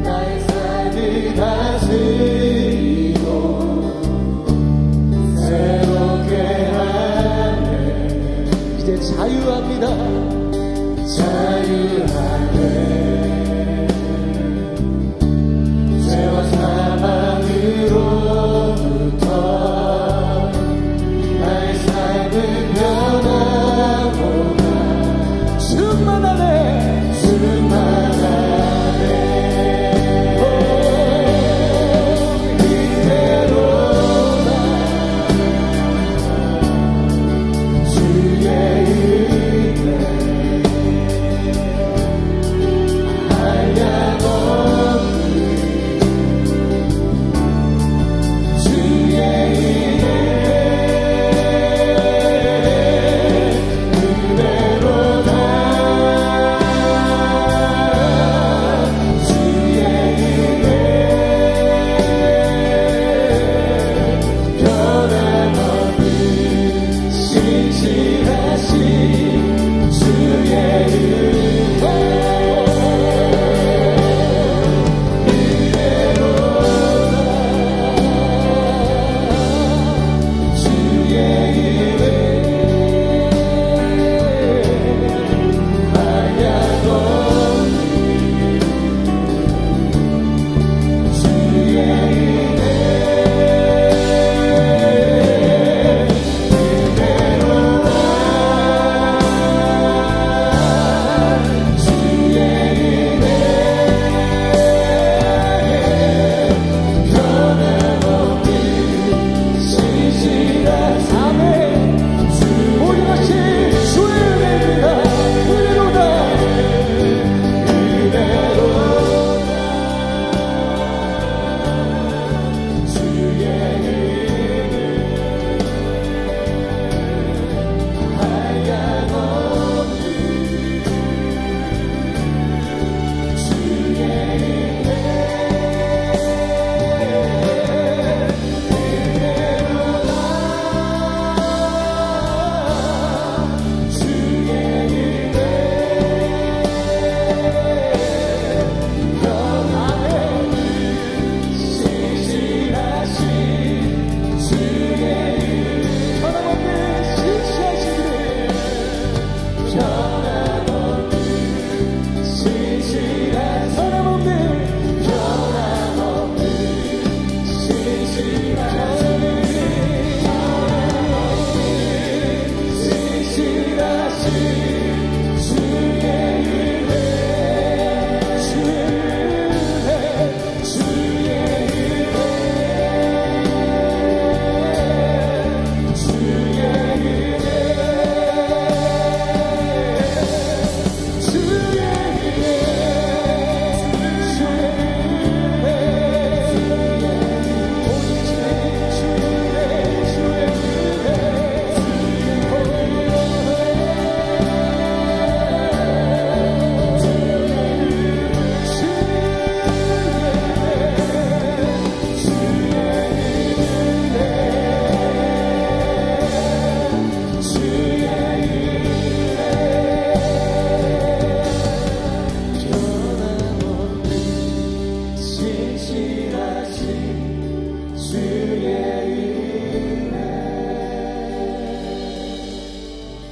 나의 삶이 다스리고 새롭게 하네. 이제 자유합니다. 자유하네. 죄와 사망으로부터 나의 삶은 변화보다 충만하네. 이대로다 주의 은혜 한량없는 주의 은혜 그대로다 주의 은혜 변함없는 신실하신 주의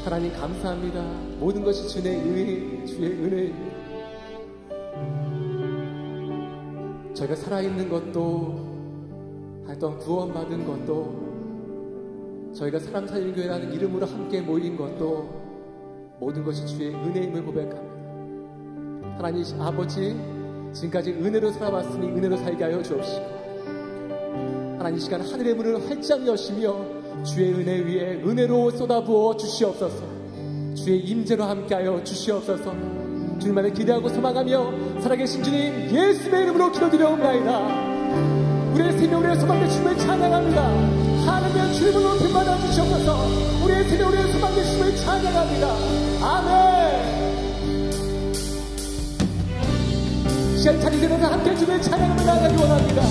하나님 감사합니다. 모든 것이 주의 은혜입니다. 저희가 살아있는 것도, 또한 구원받은 것도, 저희가 사람 살리는 교회라는 이름으로 함께 모인 것도 모든 것이 주의 은혜임을 고백합니다. 하나님 아버지, 지금까지 은혜로 살아왔으니 은혜로 살게 하여 주옵시고, 하나님 이 시간 하늘의 문을 활짝 여시며 주의 은혜 위에 은혜로 쏟아부어 주시옵소서. 주의 임재로 함께하여 주시옵소서. 주님만을 기대하고 소망하며 살아계신 주님 예수의 이름으로 기도드려옵나이다. 우리의 생명, 우리의 소망의 주님을 찬양합니다. 하나님의 주님을 높임 받아 주시옵소서. 우리의 생명, 우리의 소망의 주님을 찬양합니다. 아멘. 시간 차리시면서 함께 주님을 찬양하며 나가기 원합니다.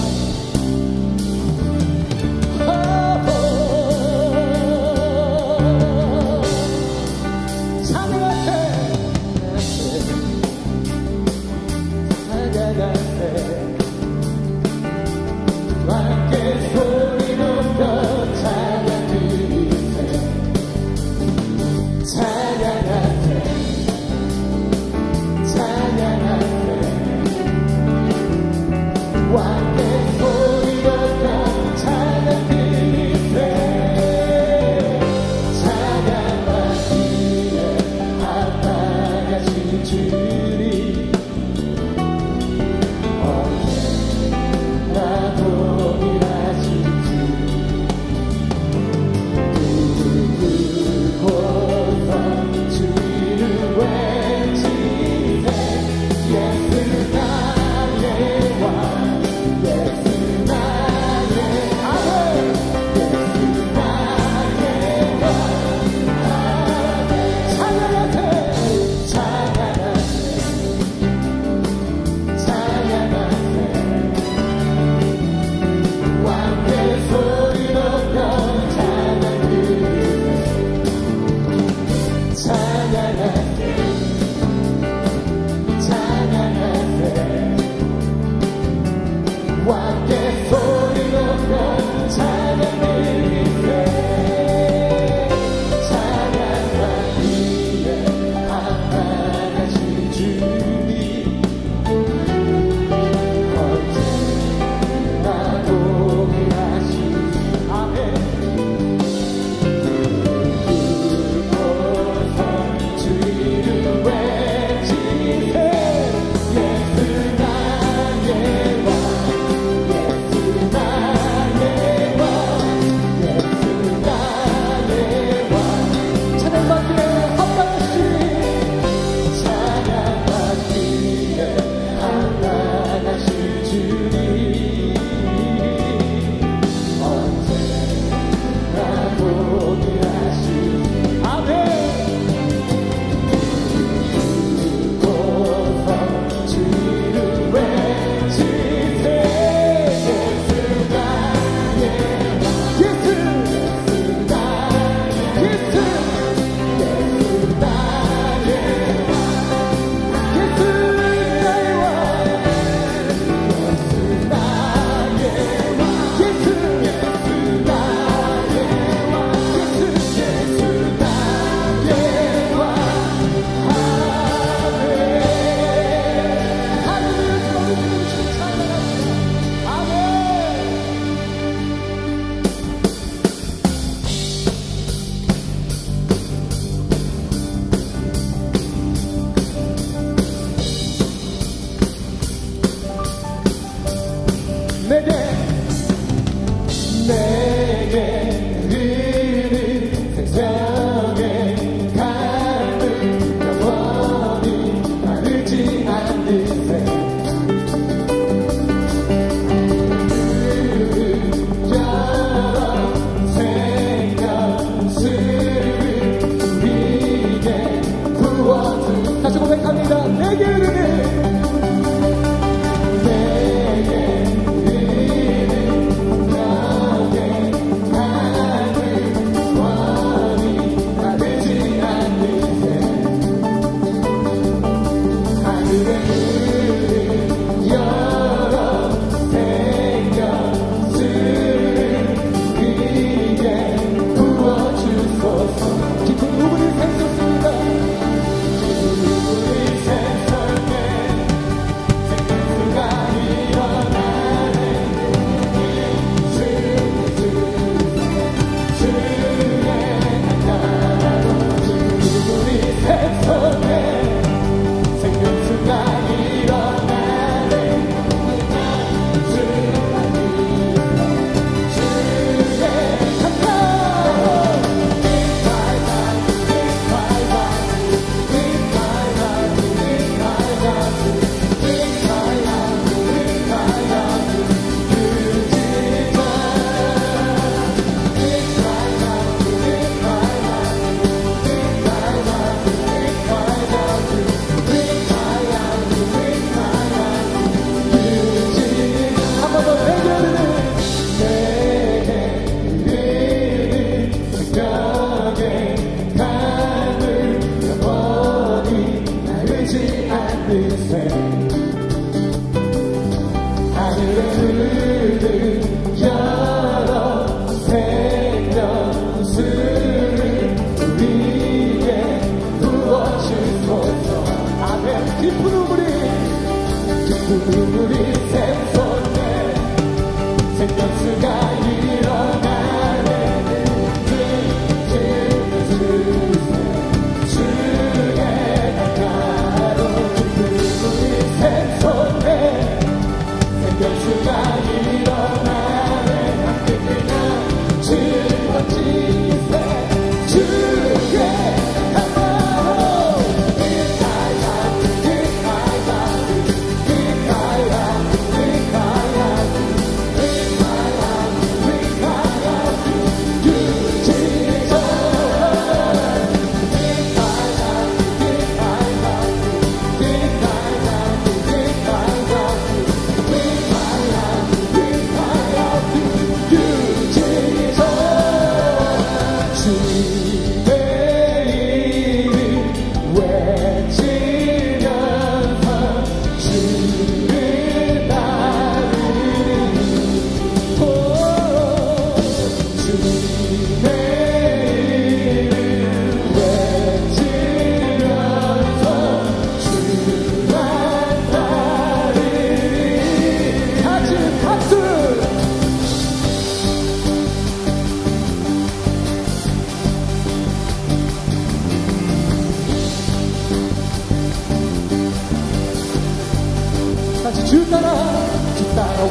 따라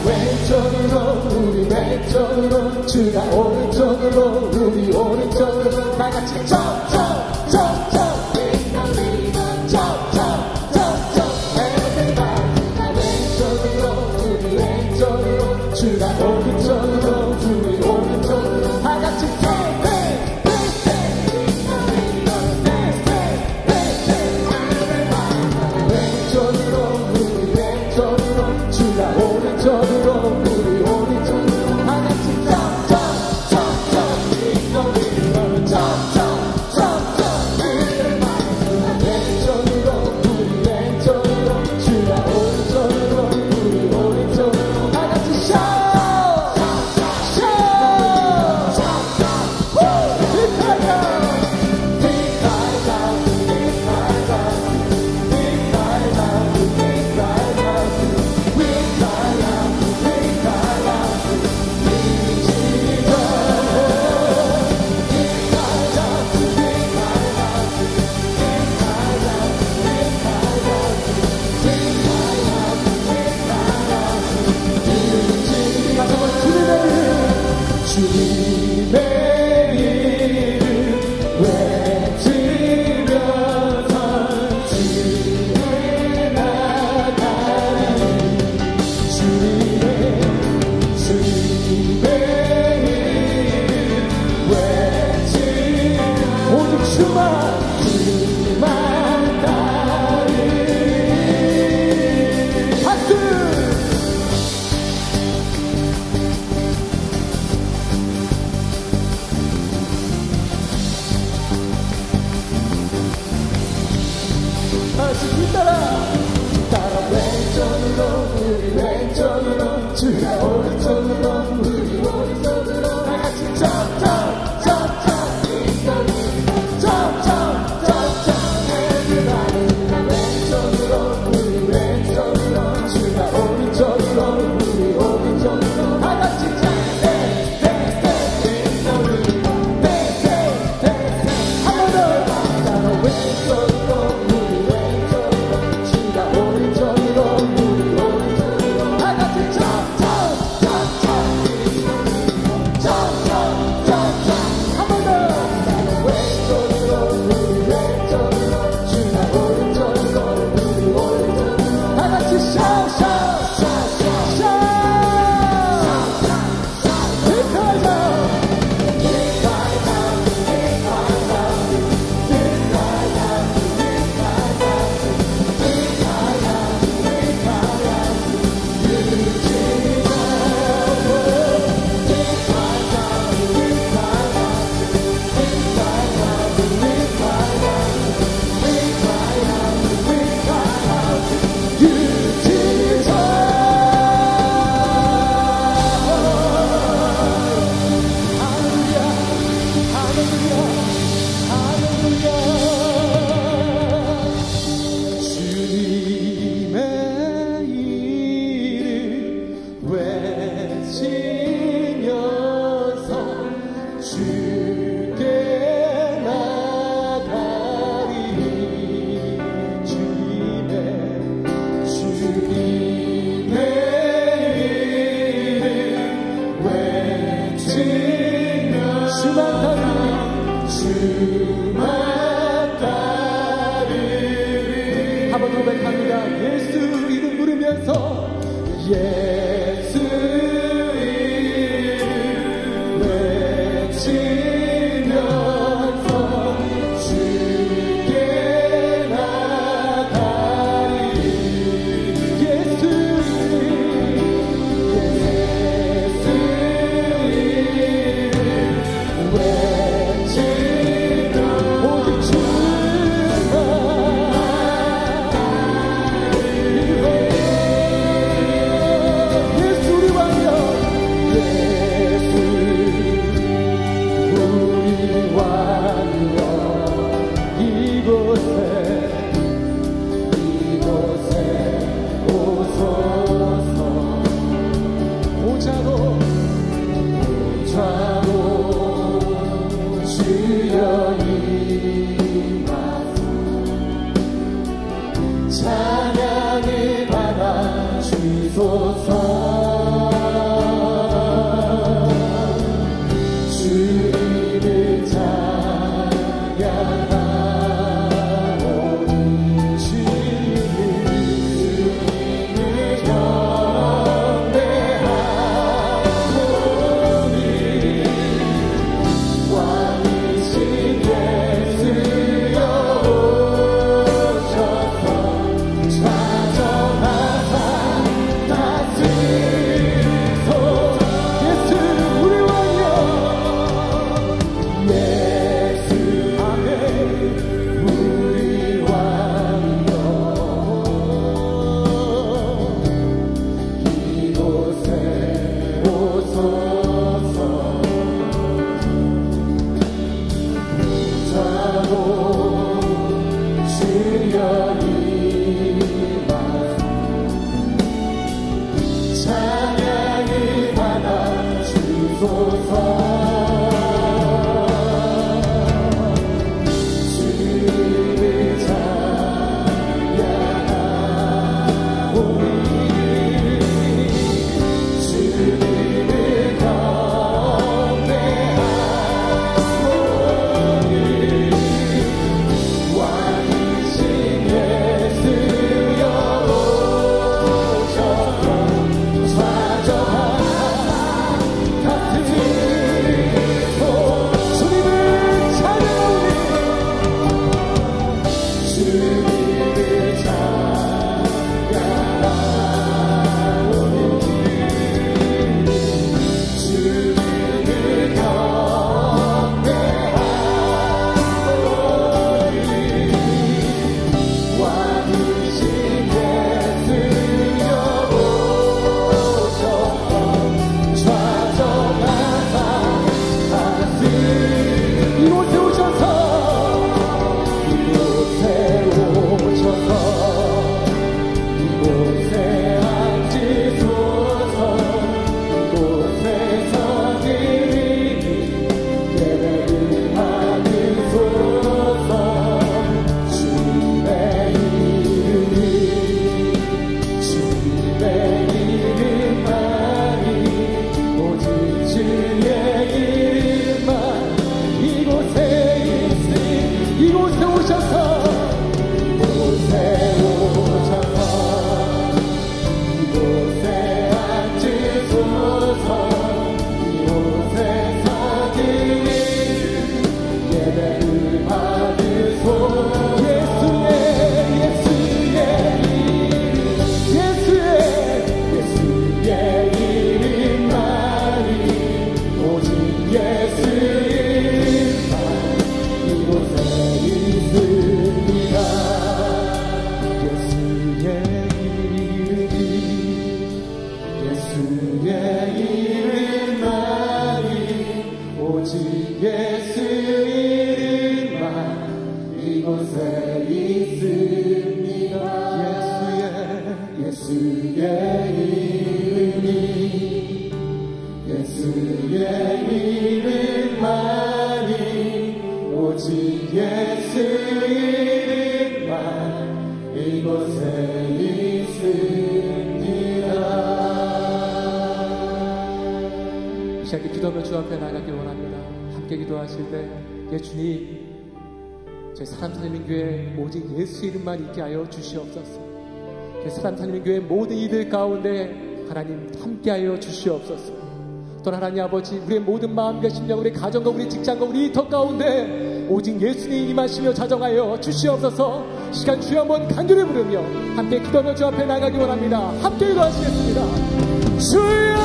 왼쪽으로 우리 왼쪽으로 주가 오른쪽으로 우리 오른쪽으로 다 같이 점점점점 왼쪽으로 우리 왼쪽으로 주가 오른쪽으로 우리 오른쪽으로 다 같이 오른쪽으로 우리 오른쪽으로 다 같이 점점점점 왼쪽으로 우리 왼쪽으로 주가 오른쪽으로 우리 오른쪽으로 다 같이 주님의 이름 외치면서 주를 나가리 주님의 이름 외치면 오직 주만 따르리 박수 따라 왼쪽으로 우리 왼쪽으로 주가 오른쪽으로 우리 오른쪽으로 다 같이 점점점점 왼쪽으로 우리 왼쪽으로 주가 오른쪽으로 우리 오른쪽으로 다 같이 한 번 더 따라 왼쪽으로 한번 고백합니다. 예수 이름 부르면서 예수 이름 외치면서 주께 나가리 예수 이름 외치면 오직 찬양을 받아 주소 기도하며 주 앞에 나가길 원합니다. 함께 기도하실 때, 예 주님, 저희 사람 살리는 교회 오직 예수 이름만 있게 하여 주시옵소서. 사람 살리는 교회 모든 이들 가운데 하나님 함께 하여 주시옵소서. 또 하나님 아버지, 우리의 모든 마음과 심령, 우리 가정과 우리 직장과 우리 일터 가운데 오직 예수님 임하시며 자정하여 주시옵소서. 시간 주여 한번 간절히 부르며 함께 기도하며 주 앞에 나가길 원합니다. 함께 기도하시겠습니다. 주여!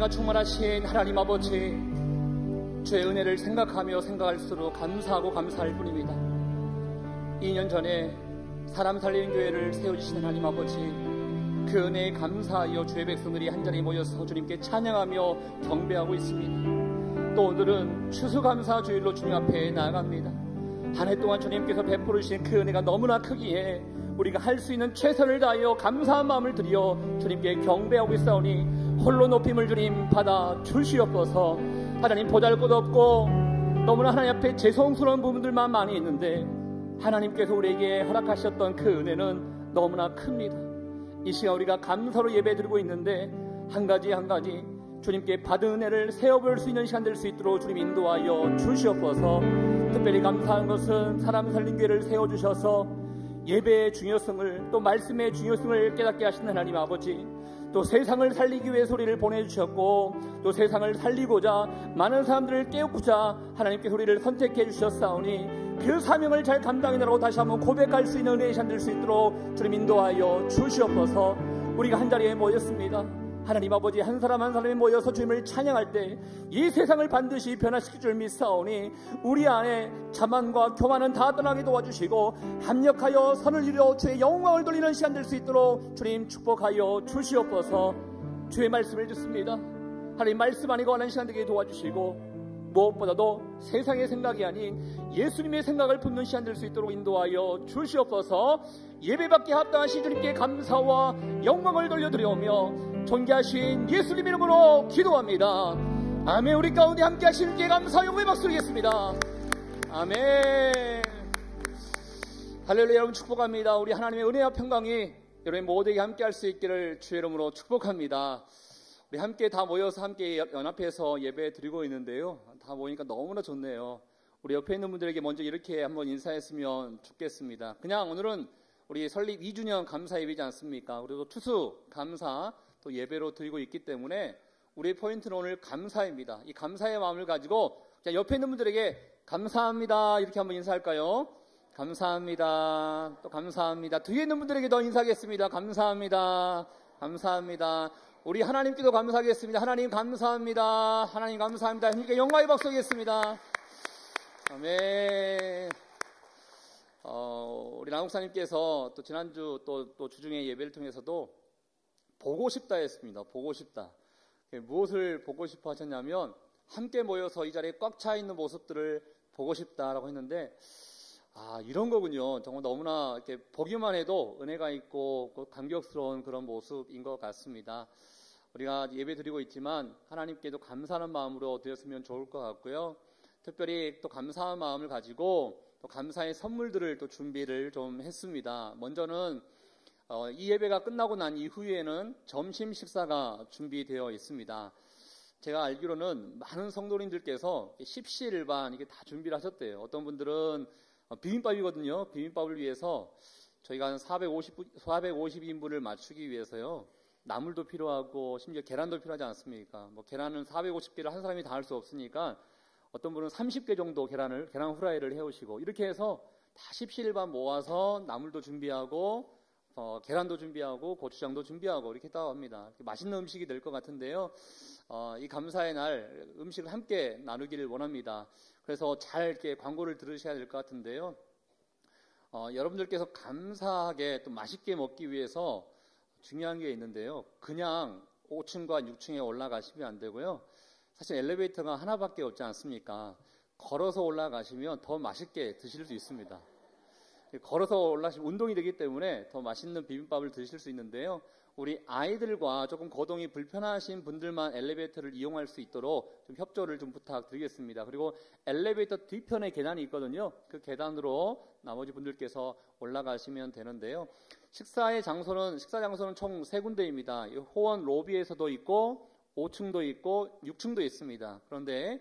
충만하신 하나님 아버지, 주의 은혜를 생각하며 생각할수록 감사하고 감사할 뿐입니다. 2년 전에 사람 살리는 교회를 세워주신 하나님 아버지, 그 은혜에 감사하여 주의 백성들이 한자리에 모여서 주님께 찬양하며 경배하고 있습니다. 또 오늘은 추수감사 주일로 주님 앞에 나아갑니다. 한 해 동안 주님께서 베풀으신 그 은혜가 너무나 크기에 우리가 할 수 있는 최선을 다하여 감사한 마음을 드려 주님께 경배하고 있사오니 홀로 높임을 주님 받아 주시옵소서. 하나님, 보잘것없고 너무나 하나님 앞에 죄송스러운 부분들만 많이 있는데 하나님께서 우리에게 허락하셨던 그 은혜는 너무나 큽니다. 이 시간 우리가 감사로 예배 드리고 있는데 한 가지 한 가지 주님께 받은 은혜를 세어볼 수 있는 시간 될 수 있도록 주님 인도하여 주시옵소서. 특별히 감사한 것은 사람 살린 교회를 세워주셔서 예배의 중요성을, 또 말씀의 중요성을 깨닫게 하시는 하나님 아버지, 또 세상을 살리기 위해 소리를 보내주셨고 또 세상을 살리고자 많은 사람들을 깨우고자 하나님께서 우리를 선택해 주셨사오니 그 사명을 잘 감당해내라고 다시 한번 고백할 수 있는 은혜의 시간 될 수 있도록 주님 인도하여 주시옵소서. 우리가 한자리에 모였습니다. 하나님 아버지, 한 사람 한 사람이 모여서 주님을 찬양할 때 이 세상을 반드시 변화시킬 줄 믿사오니 우리 안에 자만과 교만은 다 떠나게 도와주시고 합력하여 선을 이루어 주의 영광을 돌리는 시간 될 수 있도록 주님 축복하여 주시옵소서. 주의 말씀을 듣습니다. 하나님 말씀 안에 거하는 시간 되게 도와주시고 무엇보다도 세상의 생각이 아닌 예수님의 생각을 품는 시간 될 수 있도록 인도하여 주시옵소서. 예배받기에 합당하신 주님께 감사와 영광을 돌려드리오며 존귀하신 예수님 이름으로 기도합니다. 아멘. 우리 가운데 함께 하신 주님께 감사 영광의 박수 드리겠습니다. 아멘. 할렐루야. 여러분 축복합니다. 우리 하나님의 은혜와 평강이 여러분 모두에게 함께 할 수 있기를 주의 이름으로 축복합니다. 우리 함께 다 모여서 함께 연합해서 예배 드리고 있는데요. 다 모이니까 너무나 좋네요. 우리 옆에 있는 분들에게 먼저 이렇게 한번 인사했으면 좋겠습니다. 그냥 오늘은 우리 설립 2주년 감사 예배지 않습니까? 그리고 투수 감사 또 예배로 드리고 있기 때문에 우리의 포인트는 오늘 감사입니다. 이 감사의 마음을 가지고 옆에 있는 분들에게 감사합니다 이렇게 한번 인사할까요? 감사합니다. 또 감사합니다. 뒤에 있는 분들에게 더 인사하겠습니다. 감사합니다. 감사합니다. 우리 하나님께도 감사하겠습니다. 하나님 감사합니다. 하나님 감사합니다. 하나님께 영광의 박수 하겠습니다. 아멘. 우리 남목사님께서 또 지난주 또 주중에 예배를 통해서도 보고 싶다 했습니다. 보고 싶다. 무엇을 보고 싶어 하셨냐면 함께 모여서 이 자리에 꽉 차 있는 모습들을 보고 싶다라고 했는데 이런 거군요. 정말 너무나 이렇게 보기만 해도 은혜가 있고 감격스러운 그런 모습인 것 같습니다. 우리가 예배 드리고 있지만 하나님께도 감사하는 마음으로 드렸으면 좋을 것 같고요. 특별히 또 감사한 마음을 가지고 또 감사의 선물들을 또 준비를 좀 했습니다. 먼저는 이 예배가 끝나고 난 이후에는 점심 식사가 준비되어 있습니다. 제가 알기로는 많은 성도님들께서 십시일반 이게 다 준비를 하셨대요. 어떤 분들은 비빔밥이거든요. 비빔밥을 위해서 저희가 한 450인분을 맞추기 위해서요. 나물도 필요하고 심지어 계란도 필요하지 않습니까? 계란은 450개를 한 사람이 다 할 수 없으니까 어떤 분은 30개 정도 계란 후라이를 해오시고 이렇게 해서 다 십시일반 모아서 나물도 준비하고 계란도 준비하고 고추장도 준비하고 이렇게 했다고 합니다. 맛있는 음식이 될 것 같은데요. 이 감사의 날 음식을 함께 나누기를 원합니다. 그래서 잘 이렇게 광고를 들으셔야 될 것 같은데요. 여러분들께서 감사하게 또 맛있게 먹기 위해서 중요한 게 있는데요. 그냥 5층과 6층에 올라가시면 안 되고요. 사실 엘리베이터가 하나밖에 없지 않습니까? 걸어서 올라가시면 더 맛있게 드실 수 있습니다. 걸어서 올라가시면 운동이 되기 때문에 더 맛있는 비빔밥을 드실 수 있는데요. 우리 아이들과 조금 거동이 불편하신 분들만 엘리베이터를 이용할 수 있도록 좀 협조를 좀 부탁드리겠습니다. 그리고 엘리베이터 뒤편에 계단이 있거든요. 그 계단으로 나머지 분들께서 올라가시면 되는데요. 식사 장소는 총 3군데입니다. 호원 로비에서도 있고 5층도 있고 6층도 있습니다. 그런데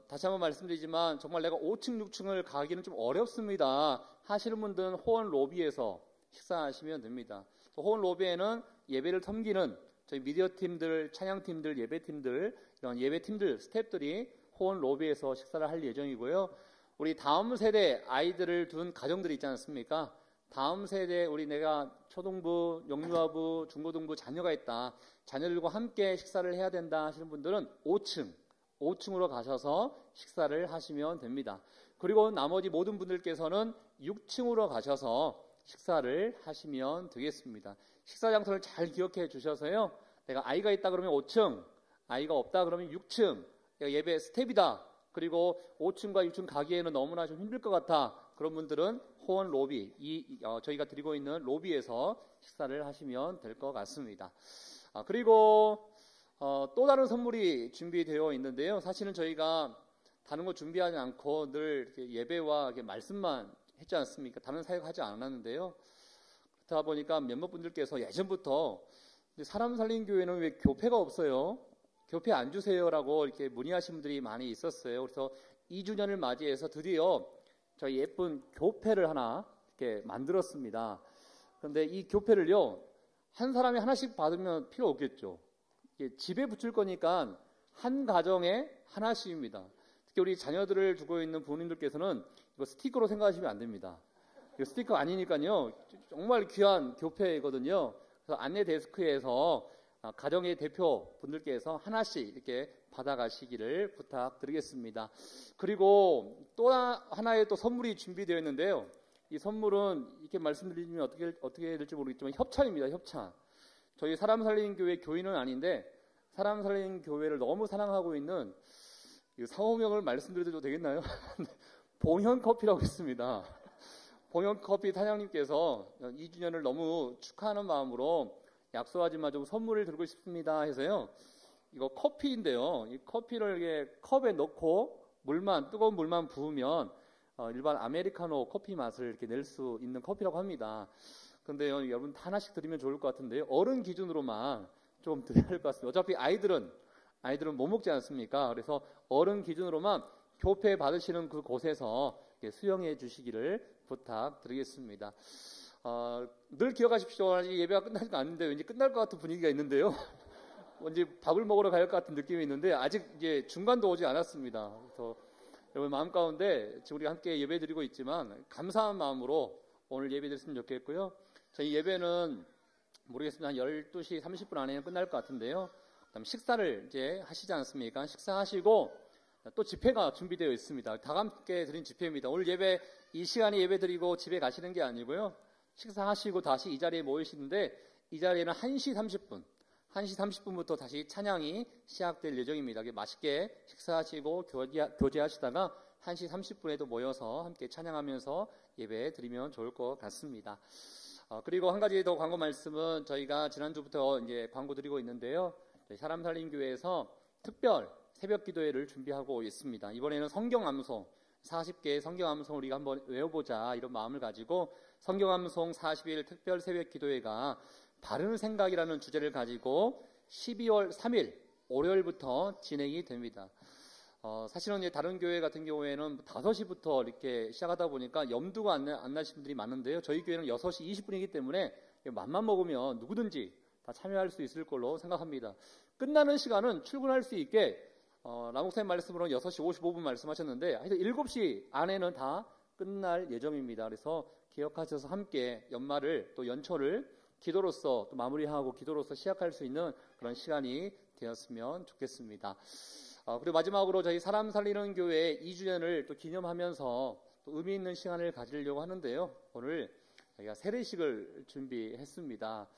다시 한번 말씀드리지만 정말 내가 5층, 6층을 가기는 좀 어렵습니다 하시는 분들은 호원 로비에서 식사하시면 됩니다. 또 호원 로비에는 예배를 섬기는 저희 미디어 팀들, 찬양 팀들, 예배 팀들, 이런 예배 팀들, 스태프들이 호원 로비에서 식사를 할 예정이고요. 우리 다음 세대 아이들을 둔 가정들이 있지 않습니까? 다음 세대 내가 초등부, 영유아부, 중고등부 자녀가 있다. 자녀들과 함께 식사를 해야 된다 하시는 분들은 5층으로 가셔서 식사를 하시면 됩니다. 그리고 나머지 모든 분들께서는 6층으로 가셔서 식사를 하시면 되겠습니다. 식사 장소를 잘 기억해 주셔서요. 내가 아이가 있다 그러면 5층, 아이가 없다 그러면 6층, 내가 예배 스텝이다. 그리고 5층과 6층 가기에는 너무나 좀 힘들 것 같아. 그런 분들은 호원 로비, 저희가 드리고 있는 로비에서 식사를 하시면 될 것 같습니다. 그리고 또 다른 선물이 준비되어 있는데요. 사실은 저희가 다른 거 준비하지 않고 늘 이렇게 예배와 이렇게 말씀만 했지 않습니까? 다른 사역하지 않았는데요. 그렇다 보니까 몇몇 분들께서 예전부터 사람 살린 교회는 왜 교패가 없어요? 교패 안 주세요라고 이렇게 문의하신 분들이 많이 있었어요. 그래서 2주년을 맞이해서 드디어 저희 예쁜 교패를 하나 이렇게 만들었습니다. 그런데 이 교패를요, 한 사람이 하나씩 받으면 필요 없겠죠. 집에 붙일 거니까 한 가정에 하나씩입니다. 특히 우리 자녀들을 두고 있는 부모님들께서는 이거 스티커로 생각하시면 안 됩니다. 이거 스티커 아니니까요. 정말 귀한 교패거든요. 그래서 안내 데스크에서 가정의 대표 분들께서 하나씩 이렇게 받아가시기를 부탁드리겠습니다. 그리고 또 하나의 또 선물이 준비되어 있는데요. 이 선물은 이렇게 말씀드리면 어떻게 해야 될지 모르겠지만 협찬입니다. 협찬. 저희 사람 살린 교회 교인은 아닌데 사람 살린 교회를 너무 사랑하고 있는 상호명을 말씀드려도 되겠나요? 봉현커피라고 있습니다. 봉현커피 사장님께서 2주년을 너무 축하하는 마음으로 약속하지만 좀 선물을 드리고 싶습니다 해서요. 이거 커피인데요. 이 커피를 이렇게 컵에 넣고 뜨거운 물만 부으면 일반 아메리카노 커피 맛을 이렇게 낼 수 있는 커피라고 합니다. 그런데요, 여러분 하나씩 드리면 좋을 것 같은데요. 어른 기준으로만 좀 드려야 할 것 같습니다. 어차피 아이들은 못 먹지 않습니까? 그래서 어른 기준으로만 교패 받으시는 그 곳에서 수용해 주시기를 부탁드리겠습니다. 늘 기억하십시오. 아직 예배가 끝나지가 않는데 왠지 끝날 것 같은 분위기가 있는데요. 왠지 밥을 먹으러 갈 것 같은 느낌이 있는데 아직 이제 중간도 오지 않았습니다. 그래서 여러분 마음 가운데 지금 우리가 함께 예배 드리고 있지만 감사한 마음으로 오늘 예배 드렸으면 좋겠고요. 저희 예배는 모르겠습니다. 한 12시 30분 안에 끝날 것 같은데요. 그다음 식사를 이제 하시지 않습니까? 식사하시고 또 집회가 준비되어 있습니다. 다 함께 드린 집회입니다. 오늘 예배 이 시간에 예배 드리고 집에 가시는 게 아니고요. 식사하시고 다시 이 자리에 모이시는데 이 자리에는 1시 30분, 1시 30분부터 다시 찬양이 시작될 예정입니다. 맛있게 식사하시고 교제하시다가 1시 30분에도 모여서 함께 찬양하면서 예배 드리면 좋을 것 같습니다. 그리고 한 가지 더 광고 말씀은 저희가 지난주부터 이제 광고 드리고 있는데요. 사람 살린 교회에서 특별 새벽 기도회를 준비하고 있습니다. 이번에는 성경 암송 40개의 성경 암송 우리가 한번 외워보자 이런 마음을 가지고 성경 암송 40일 특별 새벽 기도회가 바른 생각이라는 주제를 가지고 12월 3일 월요일부터 진행이 됩니다. 사실은 이제 다른 교회 같은 경우에는 5시부터 이렇게 시작하다 보니까 염두가 안 나시는 분들이 많은데요. 저희 교회는 6시 20분이기 때문에 맘만 먹으면 누구든지 다 참여할 수 있을 걸로 생각합니다. 끝나는 시간은 출근할 수 있게 라목사님 말씀으로는 6시 55분 말씀하셨는데 하여튼 7시 안에는 다 끝날 예정입니다. 그래서 기억하셔서 함께 연말을 또 연초를 기도로서 또 마무리하고 기도로서 시작할 수 있는 그런 시간이 되었으면 좋겠습니다. 그리고 마지막으로 저희 사람 살리는 교회 2주년을 또 기념하면서 또 의미 있는 시간을 가지려고 하는데요. 오늘 저희가 세례식을 준비했습니다.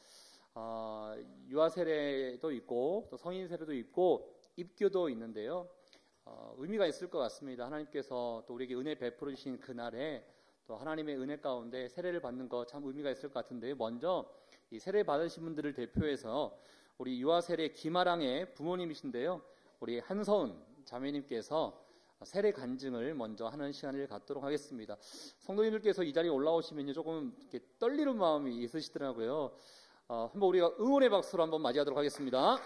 유아 세례도 있고 또 성인 세례도 있고 입교도 있는데요. 의미가 있을 것 같습니다. 하나님께서 또 우리에게 은혜 베풀어 주신 그날에 또 하나님의 은혜 가운데 세례를 받는 것 참 의미가 있을 것 같은데요. 먼저 이 세례 받으신 분들을 대표해서 우리 유아 세례 김아랑의 부모님이신데요. 우리 한서은 자매님께서 세례 간증을 먼저 하는 시간을 갖도록 하겠습니다. 성도님들께서 이 자리에 올라오시면 조금 이렇게 떨리는 마음이 있으시더라고요. 한번 우리가 응원의 박수로 한번 맞이하도록 하겠습니다.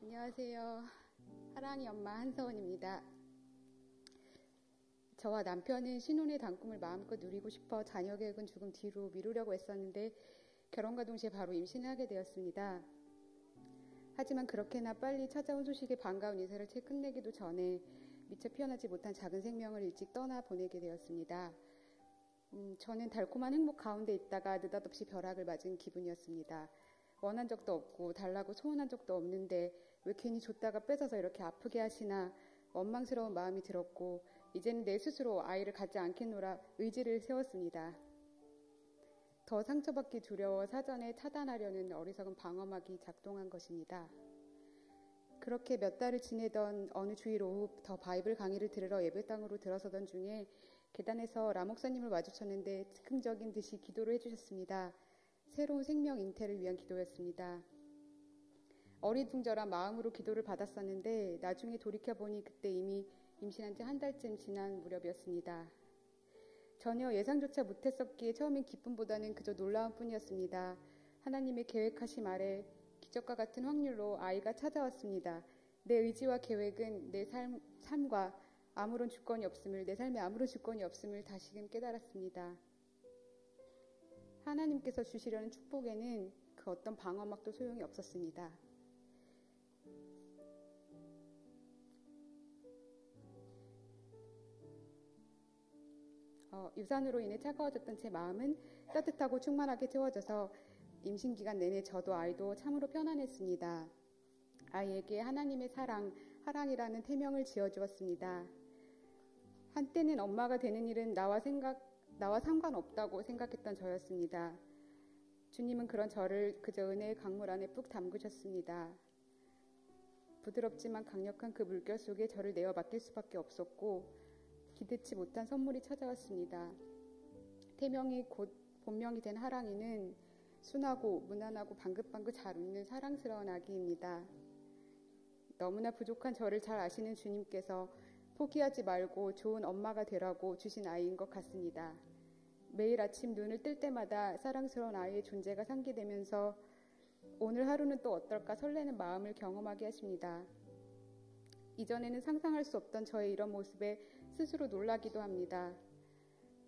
안녕하세요. 사랑이 엄마 한서은입니다. 저와 남편은 신혼의 단꿈을 마음껏 누리고 싶어 자녀 계획은 조금 뒤로 미루려고 했었는데 결혼과 동시에 바로 임신을 하게 되었습니다. 하지만 그렇게나 빨리 찾아온 소식에 반가운 인사를 채 끝내기도 전에 미처 피어나지 못한 작은 생명을 일찍 떠나 보내게 되었습니다. 저는 달콤한 행복 가운데 있다가 느닷없이 벼락을 맞은 기분이었습니다. 원한 적도 없고 달라고 소원한 적도 없는데 왜 괜히 줬다가 뺏어서 이렇게 아프게 하시나 원망스러운 마음이 들었고 이제는 내 스스로 아이를 갖지 않겠노라 의지를 세웠습니다. 더 상처받기 두려워 사전에 차단하려는 어리석은 방어막이 작동한 것입니다. 그렇게 몇 달을 지내던 어느 주일 오후 더 바이블 강의를 들으러 예배당으로 들어서던 중에 계단에서 라목사님을 마주쳤는데 즉흥적인 듯이 기도를 해주셨습니다. 새로운 생명 잉태를 위한 기도였습니다. 어리둥절한 마음으로 기도를 받았었는데 나중에 돌이켜보니 그때 이미 임신한 지 한 달쯤 지난 무렵이었습니다. 전혀 예상조차 못했었기에 처음엔 기쁨보다는 그저 놀라운 뿐이었습니다. 하나님의 계획하심 아래 기적과 같은 확률로 아이가 찾아왔습니다. 내 의지와 계획은 내 삶과 아무런 주권이 없음을, 내 삶에 아무런 주권이 없음을 다시금 깨달았습니다. 하나님께서 주시려는 축복에는 그 어떤 방어막도 소용이 없었습니다. 유산으로 인해 차가워졌던 제 마음은 따뜻하고 충만하게 채워져서 임신 기간 내내 저도 아이도 참으로 편안했습니다. 아이에게 하나님의 사랑이라는 태명을 지어주었습니다. 한때는 엄마가 되는 일은 나와 상관없다고 생각했던 저였습니다. 주님은 그런 저를 그저 은혜의 강물 안에 푹 담그셨습니다. 부드럽지만 강력한 그 물결 속에 저를 내어 맡길 수밖에 없었고 기대치 못한 선물이 찾아왔습니다. 태명이 곧 본명이 된 하랑이는 순하고 무난하고 방긋방긋 잘 웃는 사랑스러운 아기입니다. 너무나 부족한 저를 잘 아시는 주님께서 포기하지 말고 좋은 엄마가 되라고 주신 아이인 것 같습니다. 매일 아침 눈을 뜰 때마다 사랑스러운 아이의 존재가 상기되면서 오늘 하루는 또 어떨까 설레는 마음을 경험하게 하십니다. 이전에는 상상할 수 없던 저의 이런 모습에 스스로 놀라기도 합니다.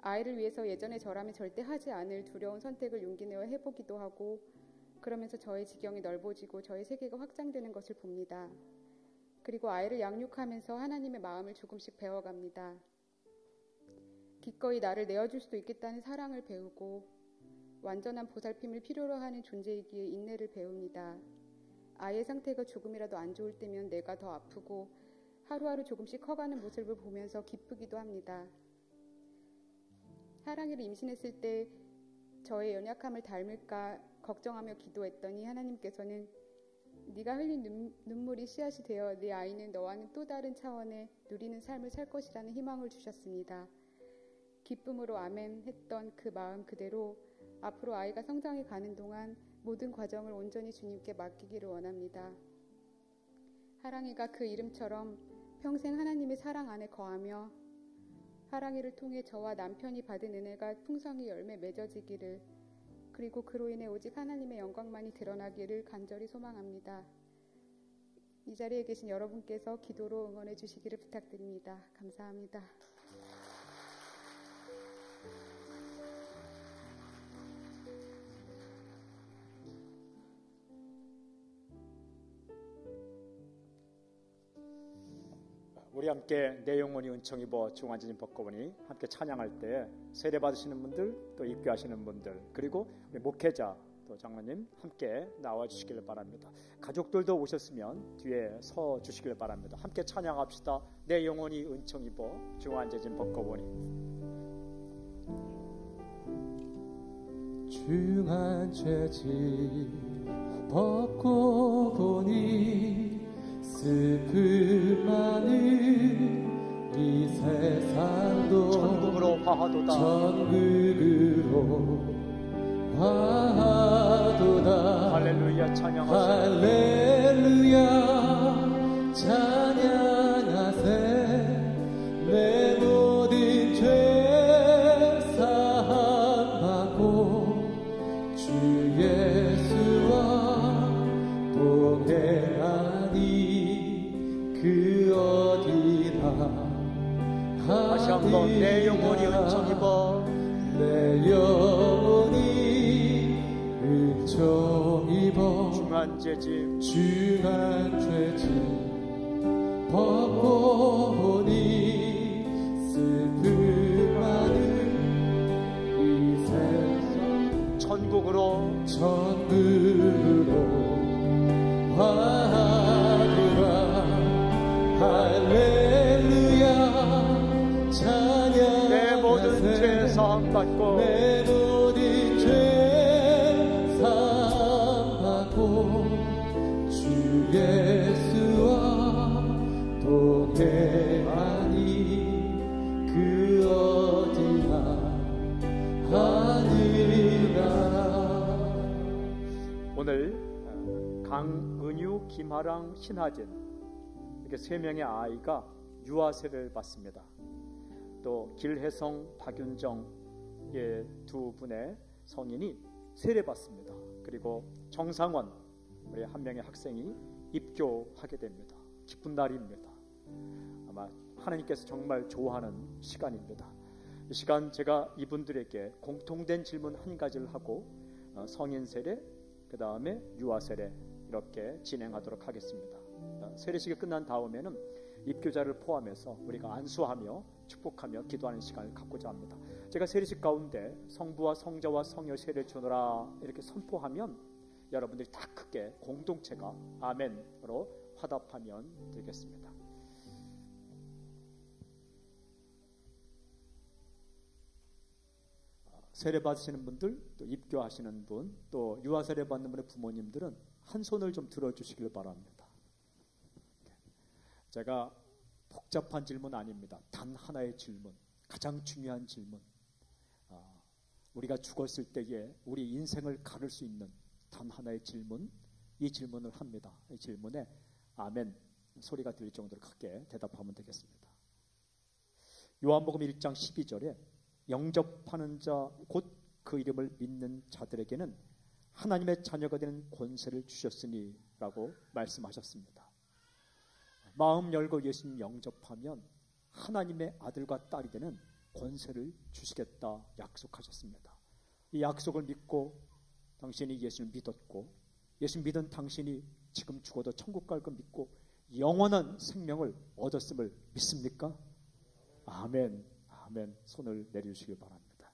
아이를 위해서 예전의 저라면 절대 하지 않을 두려운 선택을 용기 내어 해보기도 하고 그러면서 저의 지경이 넓어지고 저의 세계가 확장되는 것을 봅니다. 그리고 아이를 양육하면서 하나님의 마음을 조금씩 배워갑니다. 기꺼이 나를 내어줄 수도 있겠다는 사랑을 배우고 완전한 보살핌을 필요로 하는 존재이기에 인내를 배웁니다. 아이의 상태가 조금이라도 안 좋을 때면 내가 더 아프고 하루하루 조금씩 커가는 모습을 보면서 기쁘기도 합니다. 하랑이를 임신했을 때 저의 연약함을 닮을까 걱정하며 기도했더니 하나님께서는 네가 흘린 눈물이 씨앗이 되어 네 아이는 너와는 또 다른 차원의 누리는 삶을 살 것이라는 희망을 주셨습니다. 기쁨으로 아멘 했던 그 마음 그대로 앞으로 아이가 성장해 가는 동안 모든 과정을 온전히 주님께 맡기기를 원합니다. 하랑이가 그 이름처럼 평생 하나님의 사랑 안에 거하며 하랑이를 통해 저와 남편이 받은 은혜가 풍성히 열매 맺어지기를, 그리고 그로 인해 오직 하나님의 영광만이 드러나기를 간절히 소망합니다. 이 자리에 계신 여러분께서 기도로 응원해 주시기를 부탁드립니다. 감사합니다. 우리 함께 내 영혼이 은총 입어 중환자진 법거원이 함께 찬양할 때 세례 받으시는 분들, 또 입교하시는 분들, 그리고 우리 목회자 또 장로님 함께 나와 주시기를 바랍니다. 가족들도 오셨으면 뒤에 서 주시기를 바랍니다. 함께 찬양합시다. 내 영혼이 은총 입어 중환자진 법거원이. 중환자진 법거원이 슬픔 많은 이 세상도 천국으로 화하도다. 천국으로 화하도다. 할렐루야 찬양하세. 할렐루야 찬양하세. 내 모든 죄 사함받고 주 예수와 동행하니 그 어디나 다시 한번 내 영혼이 은총 입어. 내 영혼이 은총 입어 중한 죄짐 중한 죄짐 벗고니 슬픔 많은 이 세상 천국으로 화하도다. 할렐루야 찬양하세. 내 모든 죄 사함받고 내 모든 죄 사함받고 주 예수와 동행하니 그 어디나 하느라. 오늘 강은유, 김하랑, 신하진 이렇게 세 명의 아이가 유아세를 받습니다. 또 길혜성, 박윤정 두 분의 성인이 세례받습니다. 그리고 정상원 우리 한 명의 학생이 입교하게 됩니다. 기쁜 날입니다. 아마 하나님께서 정말 좋아하는 시간입니다. 이 시간 제가 이분들에게 공통된 질문 한 가지를 하고 성인 세례, 그 다음에 유아 세례 이렇게 진행하도록 하겠습니다. 세례식이 끝난 다음에는 입교자를 포함해서 우리가 안수하며 축복하며 기도하는 시간을 갖고자 합니다. 제가 세례식 가운데 성부와 성자와 성녀 세례를 주노라 이렇게 선포하면 여러분들이 다 크게 공동체가 아멘으로 화답하면 되겠습니다. 세례 받으시는 분들, 또 입교하시는 분, 또 유아 세례 받는 분의 부모님들은 한 손을 좀 들어주시길 바랍니다. 제가 복잡한 질문 아닙니다. 단 하나의 질문, 가장 중요한 질문. 우리가 죽었을 때에 우리 인생을 가를 수 있는 단 하나의 질문, 이 질문을 합니다. 이 질문에 아멘 소리가 들릴 정도로 크게 대답하면 되겠습니다. 요한복음 1장 12절에 영접하는 자 곧 그 이름을 믿는 자들에게는 하나님의 자녀가 되는 권세를 주셨으니 라고 말씀하셨습니다. 마음 열고 예수님 영접하면 하나님의 아들과 딸이 되는 권세를 주시겠다 약속하셨습니다. 이 약속을 믿고 당신이 예수를 믿었고 예수 믿은 당신이 지금 죽어도 천국 갈 걸 믿고 영원한 생명을 얻었음을 믿습니까? 아멘, 아멘. 손을 내려주시기 바랍니다.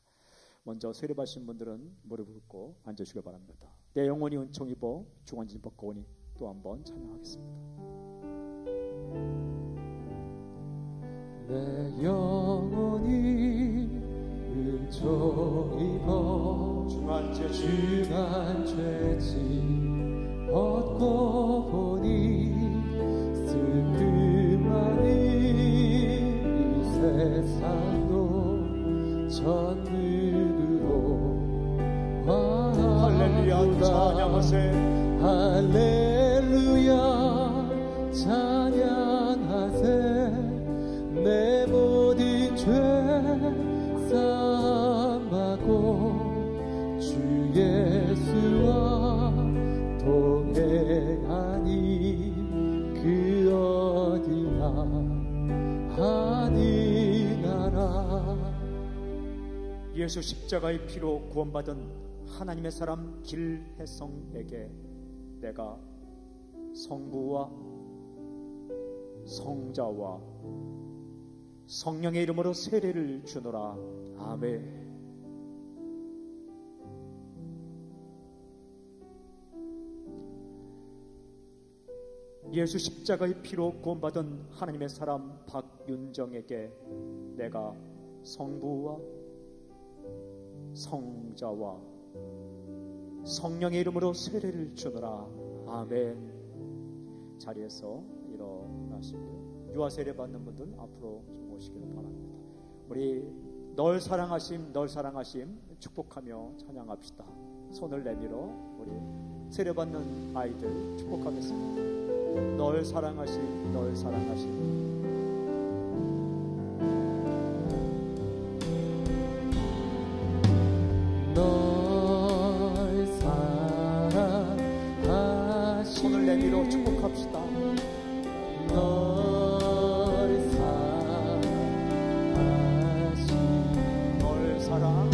먼저 세례받으신 분들은 무릎을 꿇고 앉으시기 바랍니다. 내 영혼이 은총 입어 중환자진 법거원이 또 한번 찬양하겠습니다. 내 영혼이 은총입어 중한 죄짐 얻고 보니 슬픔 아닌 이 세상도 전부로 할렐루야 찬양하세. 할렐루야 찬양하세. 내 모든 죄 사함하고 주 예수와 동행하니 그 어디나 아니하라. 예수 십자가의 피로 구원받은 하나님의 사람 길혜성에게 내가 성부와 성자와 성령의 이름으로 세례를 주노라. 아멘. 예수 십자가의 피로 구원받은 하나님의 사람 박윤정에게 내가 성부와 성자와 성령의 이름으로 세례를 주노라. 아멘. 자리에서 일어나시고요. 유아 세례 받는 분들 앞으로 좀 오시기를 바랍니다. 우리 널 사랑하심 널 사랑하심 축복하며 찬양합시다. 손을 내밀어 우리 세례 받는 아이들 축복하겠습니다. 널 사랑하심 널 사랑하심. 손을 내밀어 축복합시다. 널 사랑하시 널 사랑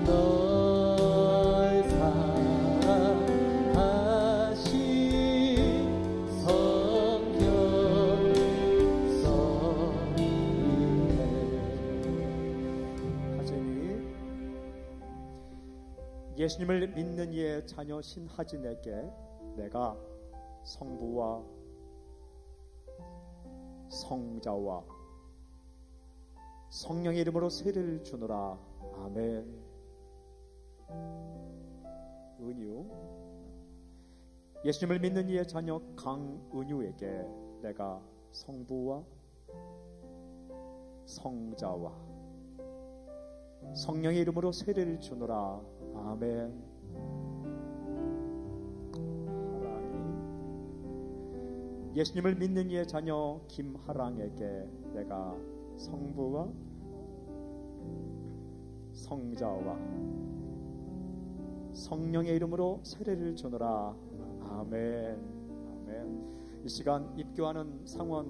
널 사랑하시 성경을 써주네. 하진이 예수님을 믿는 이의 자녀 신하진에게 내가 성부와 성자와 성령의 이름으로 세례를 주노라. 아멘. 은유 예수님을 믿는 이의 자녀 강은유에게 내가 성부와 성자와 성령의 이름으로 세례를 주노라. 아멘. 예수님을 믿는 이의 자녀 김하랑에게 내가 성부와 성자와 성령의 이름으로 세례를 주노라. 아멘. 아멘. 이 시간 입교하는 상원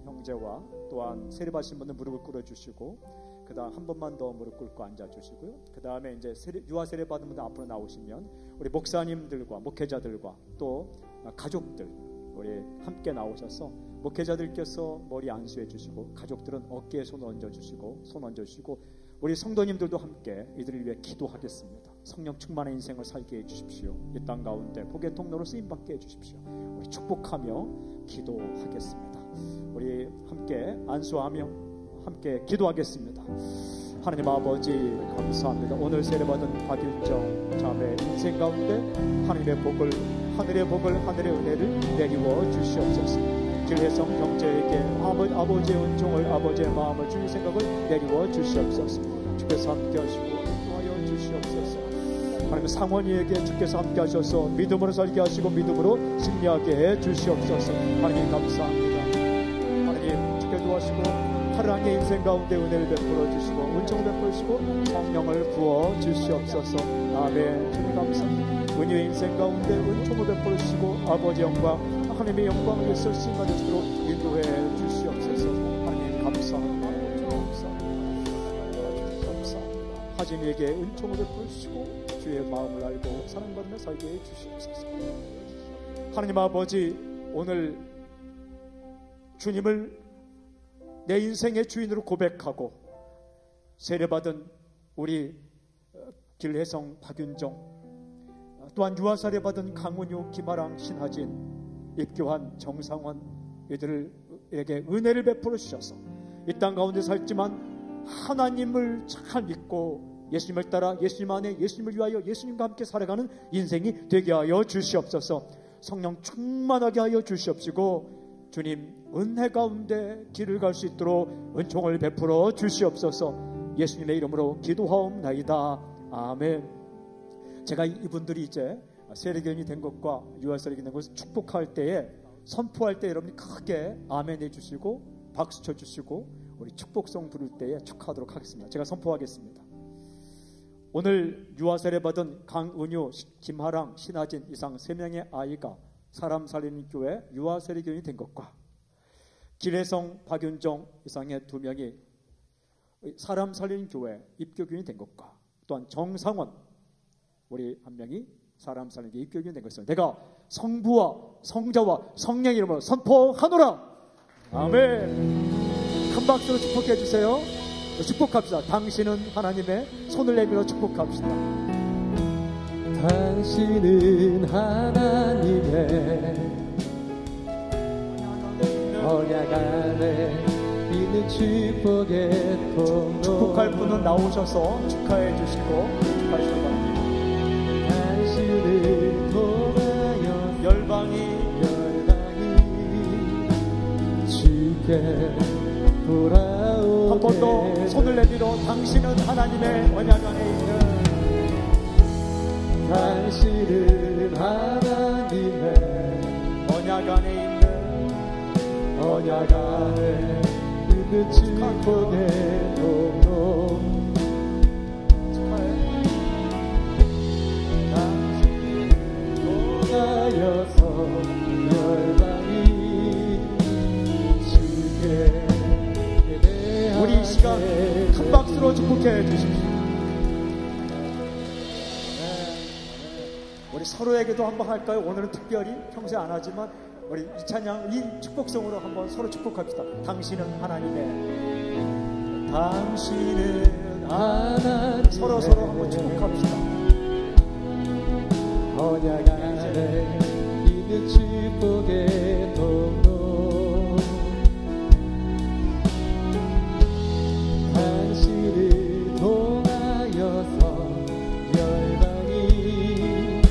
형제와 또한 세례받으신 분들 무릎을 꿇어주시고 그 다음 한 번만 더 무릎 꿇고 앉아주시고요. 그 다음에 이제 유아 세례 받은 분들 앞으로 나오시면 우리 목사님들과 목회자들과 또 가족들 우리 함께 나오셔서 목회자들께서 머리 안수해 주시고 가족들은 어깨에 손 얹어 주시고 우리 성도님들도 함께 이들을 위해 기도하겠습니다. 성령 충만한 인생을 살게 해 주십시오. 이 땅 가운데 복의 통로로 쓰임 받게 해 주십시오. 우리 축복하며 기도하겠습니다. 우리 함께 안수하며 함께 기도하겠습니다. 하나님 아버지 감사합니다. 오늘 세례받은 박윤정 자매 인생 가운데 하나님의 복을 하늘의 은혜를 내리워 주시옵소서. 길혜성 형제에게 아버지의 은총을 아버지의 마음을 주의 생각을 내리워 주시옵소서. 주께서 함께 하시고 인도하여 주시옵소서. 하나님 상원이에게 주께서 함께 하셔서 믿음으로 살게 하시고 믿음으로 승리하게 해 주시옵소서. 하나님 감사합니다. 하나님 주께 도와주시고 하루의 인생 가운데 은혜를 베풀어 주시고 은총을 베풀어 주시고 성령을 부어 주시옵소서. 아멘. 주님 감사합니다. 은혜의 인생 가운데 은총을 베풀어 주시고 아버지 영광 하나님의 영광을 위해서 쓰임받으시도록 인도해 주시옵소서. 하나님 감사합니다. 감사합니다. 하진이에게 은총을 베풀어 주시고 주의 마음을 알고 사랑받으며 살게 해 주시옵소서. 하나님 아버지 오늘 주님을 내 인생의 주인으로 고백하고 세례받은 우리 길혜성 박윤정 또한 유아사례 받은 강은유, 김아랑, 신하진, 입교한 정상원 이들에게 은혜를 베풀어 주셔서 이 땅 가운데 살지만 하나님을 잘 믿고 예수님을 따라 예수님 안에 예수님을 위하여 예수님과 함께 살아가는 인생이 되게 하여 주시옵소서. 성령 충만하게 하여 주시옵시고 주님 은혜 가운데 길을 갈 수 있도록 은총을 베풀어 주시옵소서. 예수님의 이름으로 기도하옵나이다. 아멘. 제가 이분들이 이제 세례교인이 된 것과 유아세례교인이 된 것을 축복할 때에, 선포할 때 여러분이 크게 아멘 해주시고 박수 쳐주시고 우리 축복성 부를 때에 축하하도록 하겠습니다. 제가 선포하겠습니다. 오늘 유아세례 받은 강은유, 김하랑, 신하진 이상 3명의 아이가 사람 살리는 교회 유아세례교인이 된 것과 길혜성, 박윤정 이상의 2명이 사람 살리는 교회 입교교인이 된 것과 또한 정상원 우리 한 명이 사람 살리는 교회 입교교인이 된 것을 내가 성부와 성자와 성령의 이름으로 선포하노라. 아멘. 큰 박수로 축복해 주세요. 축복합시다. 당신은 하나님의 손을 내밀어 축복합시다. 당신은 하나님의 언약 안에 있는 축복의 통로. 축복할 분은 나오셔서 축하해 주시고 축하하시기 바랍니다. 당신을 통하여 열방이 주께 돌아오게. 한 번 더 손을 내밀어 당신은 하나님의 언약 안에 있는, 당신은 하나님의 언약 안에 있는, 언약 안에 있는 축복의 통로. 축하해. 당신을 통하여서 열방이 주께 우리 이 시간 큰 박수로 축복해 주십시오. 우리 서로에게도 한번 할까요? 오늘은 특별히 평소에 안 하지만 우리 이 찬양, 이 축복성으로 한번 서로 축복합시다. 당신은 하나님의, 당신은 하나님의 서로 한번 축복합시다. 언약 안에 있는 축복의 통로. 당신을 통하여서 열방이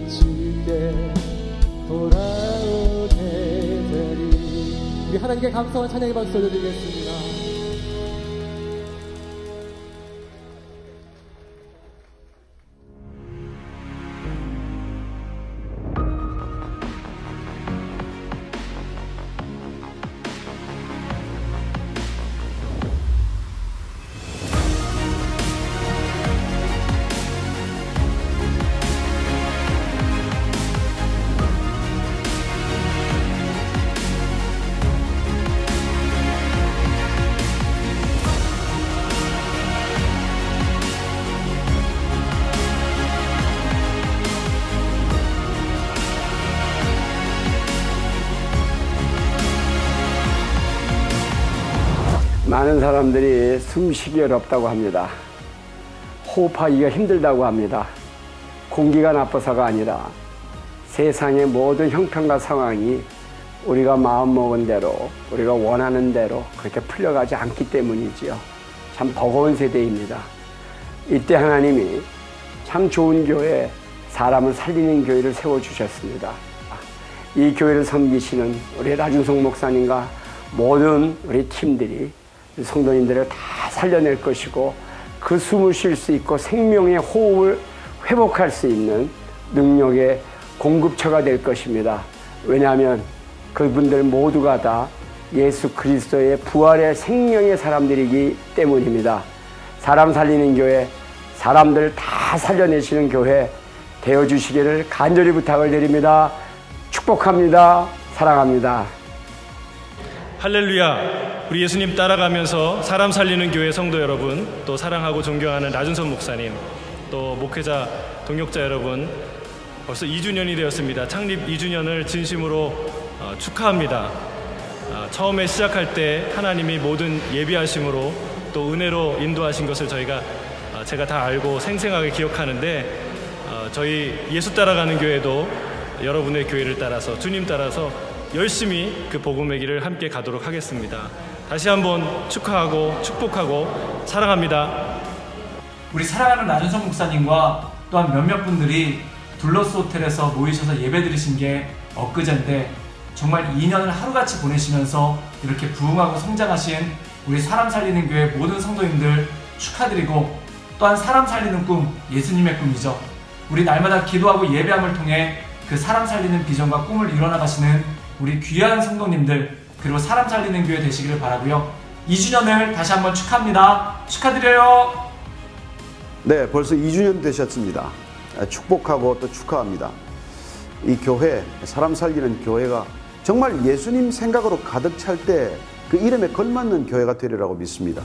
주께 돌아오게 되리. 우리 하나님께 감사와 찬양의 박수 드리겠습니다. 많은 사람들이 숨쉬기 어렵다고 합니다. 호흡하기가 힘들다고 합니다. 공기가 나빠서가 아니라 세상의 모든 형편과 상황이 우리가 마음먹은 대로, 우리가 원하는 대로 그렇게 풀려가지 않기 때문이지요. 참 버거운 세대입니다. 이때 하나님이 참 좋은 교회, 사람을 살리는 교회를 세워주셨습니다. 이 교회를 섬기시는 우리 나준성 목사님과 모든 우리 팀들이 성도님들을 다 살려낼 것이고, 그 숨을 쉴 수 있고 생명의 호흡을 회복할 수 있는 능력의 공급처가 될 것입니다. 왜냐하면 그분들 모두가 다 예수 그리스도의 부활의 생명의 사람들이기 때문입니다. 사람 살리는 교회, 사람들 다 살려내시는 교회 되어주시기를 간절히 부탁을 드립니다. 축복합니다. 사랑합니다. 할렐루야. 우리 예수님 따라가면서 사람 살리는 교회 성도 여러분, 또 사랑하고 존경하는 나준선 목사님, 또 목회자, 동역자 여러분, 벌써 2주년이 되었습니다. 창립 2주년을 진심으로 축하합니다. 처음에 시작할 때 하나님이 모든 예비하심으로 또 은혜로 인도하신 것을 제가 다 알고 생생하게 기억하는데, 저희 예수 따라가는 교회도 여러분의 교회를 따라서 주님 따라서 열심히 그 복음의 길을 함께 가도록 하겠습니다. 다시 한번 축하하고 축복하고 사랑합니다. 우리 사랑하는 나준성 목사님과 또한 몇몇 분들이 둘러스 호텔에서 모이셔서 예배 드리신 게 엊그제인데 정말 2년을 하루같이 보내시면서 이렇게 부흥하고 성장하신 우리 사람 살리는 교회 모든 성도님들 축하드리고, 또한 사람 살리는 꿈, 예수님의 꿈이죠. 우리 날마다 기도하고 예배함을 통해 그 사람 살리는 비전과 꿈을 이뤄나가시는 우리 귀한 성도님들, 그리고 사람 살리는 교회 되시기를 바라고요. 2주년을 다시 한번 축하합니다. 축하드려요. 네, 벌써 2주년 되셨습니다. 축복하고 또 축하합니다. 이 교회, 사람 살리는 교회가 정말 예수님 생각으로 가득 찰 때 그 이름에 걸맞는 교회가 되리라고 믿습니다.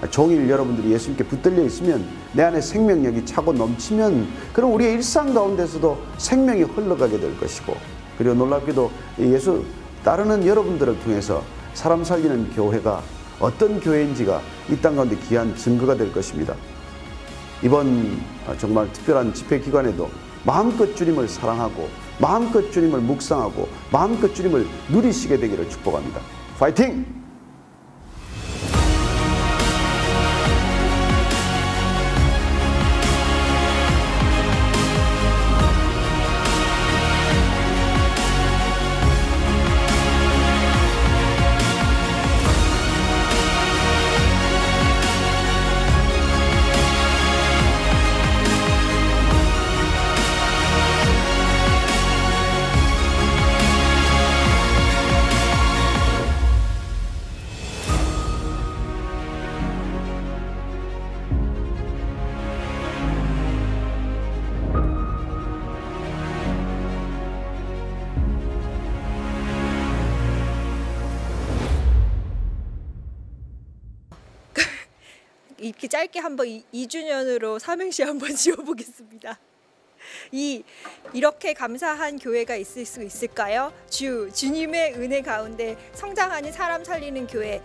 종일 여러분들이 예수님께 붙들려 있으면, 내 안에 생명력이 차고 넘치면, 그럼 우리의 일상 가운데서도 생명이 흘러가게 될 것이고, 그리고 놀랍게도 예수 따르는 여러분들을 통해서 사람 살리는 교회가 어떤 교회인지가 이 땅 가운데 귀한 증거가 될 것입니다. 이번 정말 특별한 집회 기간에도 마음껏 주님을 사랑하고 마음껏 주님을 묵상하고 마음껏 주님을 누리시게 되기를 축복합니다. 파이팅! 이렇게 짧게 한번 2주년으로 삼행시 한번 지어보겠습니다. 이렇게 감사한 교회가 있을 수 있을까요? 주님의 은혜 가운데 성장하는 사람 살리는 교회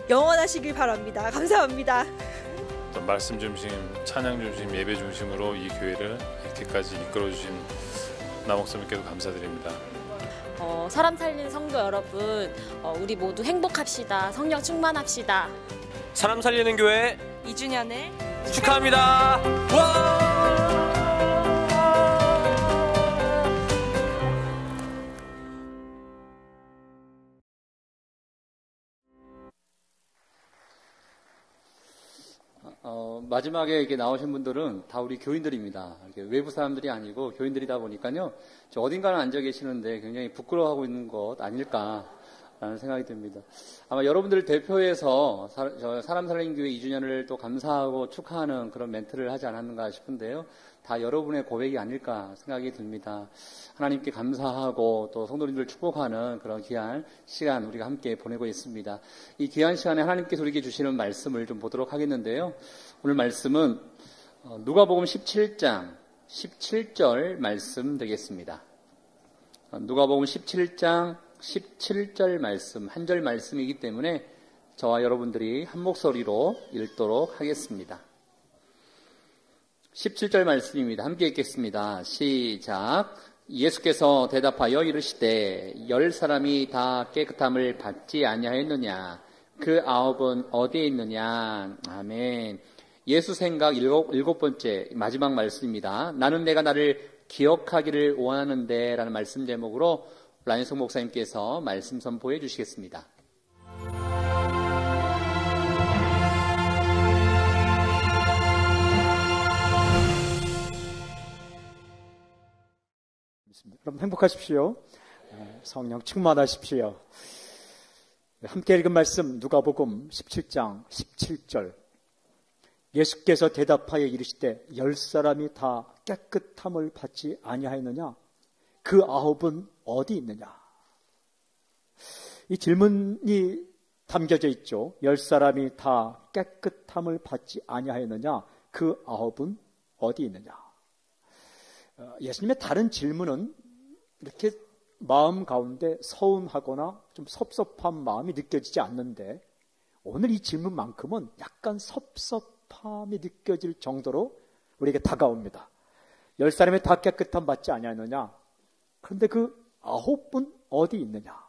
영원하시길 바랍니다. 감사합니다. 말씀 중심, 찬양 중심, 예배 중심으로 이 교회를 이렇게까지 이끌어 주신 남목사님께도 감사드립니다. 사람 살리는 성도 여러분, 우리 모두 행복합시다. 성령 충만합시다. 사람 살리는 교회 2주년을 축하합니다. 마지막에 이렇게 나오신 분들은 다 우리 교인들입니다. 이렇게 외부 사람들이 아니고 교인들이다 보니까요, 저 어딘가는 앉아 계시는데 굉장히 부끄러워하고 있는 것 아닐까 라는 생각이 듭니다. 아마 여러분들을 대표해서 사람 살리는 교회 2주년을 또 감사하고 축하하는 그런 멘트를 하지 않았는가 싶은데요. 다 여러분의 고백이 아닐까 생각이 듭니다. 하나님께 감사하고 또 성도님들 축복하는 그런 귀한 시간 우리가 함께 보내고 있습니다. 이 귀한 시간에 하나님께서 우리에게 주시는 말씀을 좀 보도록 하겠는데요. 오늘 말씀은 누가복음 17장 17절 말씀 되겠습니다. 누가복음 17장 17절 말씀, 한 절 말씀이기 때문에 저와 여러분들이 한 목소리로 읽도록 하겠습니다. 17절 말씀입니다. 함께 읽겠습니다. 시작. 예수께서 대답하여 이르시되 10사람이 다 깨끗함을 받지 아니하였느냐? 그 9은 어디에 있느냐? 아멘. 예수 생각 일곱 번째 마지막 말씀입니다. 나는 내가 나를 기억하기를 원하는데 라는 말씀 제목으로 란희성 목사님께서 말씀 선포해 주시겠습니다. 여러분 행복하십시오. 성령 충만하십시오. 함께 읽은 말씀 누가복음 17장 17절. 예수께서 대답하여 이르시되 10사람이 다 깨끗함을 받지 아니하였느냐? 그 9은 어디 있느냐? 이 질문이 담겨져 있죠. 10사람이 다 깨끗함을 받지 아니하였느냐? 그 9은 어디 있느냐? 예수님의 다른 질문은 이렇게 마음 가운데 서운하거나 좀 섭섭한 마음이 느껴지지 않는데, 오늘 이 질문만큼은 약간 섭섭함이 느껴질 정도로 우리에게 다가옵니다. 10사람이 다 깨끗함 받지 아니하느냐? 그런데 그 9분 어디 있느냐?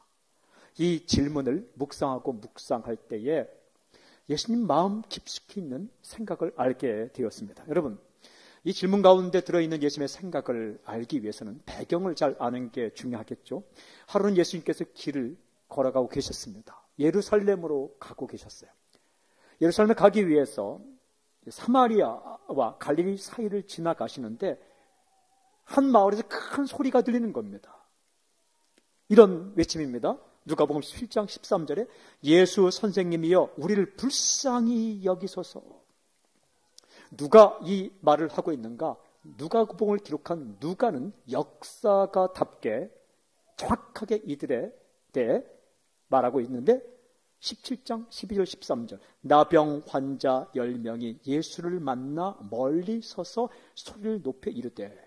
이 질문을 묵상하고 묵상할 때에 예수님 마음 깊숙이 있는 생각을 알게 되었습니다. 여러분, 이 질문 가운데 들어있는 예수님의 생각을 알기 위해서는 배경을 잘 아는 게 중요하겠죠. 하루는 예수님께서 길을 걸어가고 계셨습니다. 예루살렘으로 가고 계셨어요. 예루살렘에 가기 위해서 사마리아와 갈릴리 사이를 지나가시는데 한 마을에서 큰 소리가 들리는 겁니다. 이런 외침입니다. 누가복음 7장 13절에 예수 선생님이여 우리를 불쌍히 여기소서. 누가 이 말을 하고 있는가? 누가복음을 기록한 누가는 역사가답게 정확하게 이들에 대해 말하고 있는데 17장 12절 13절 나병 환자 10명이 예수를 만나 멀리 서서 소리를 높여 이르되,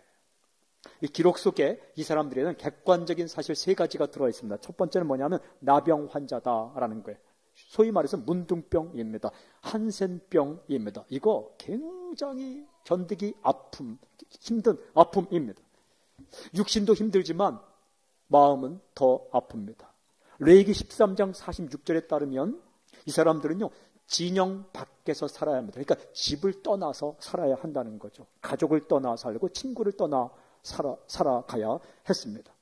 이 기록 속에 이 사람들에는 객관적인 사실 3가지가 들어가 있습니다. 첫 번째는 뭐냐면 나병 환자다라는 거예요. 소위 말해서 문둥병입니다. 한센병입니다. 이거 굉장히 견디기 힘든 아픔입니다. 육신도 힘들지만 마음은 더 아픕니다. 레위기 13장 46절에 따르면 이 사람들은요, 진영 밖에서 살아야 합니다. 그러니까 집을 떠나서 살아야 한다는 거죠. 가족을 떠나 살고 친구를 떠나 살아가야 했습니다.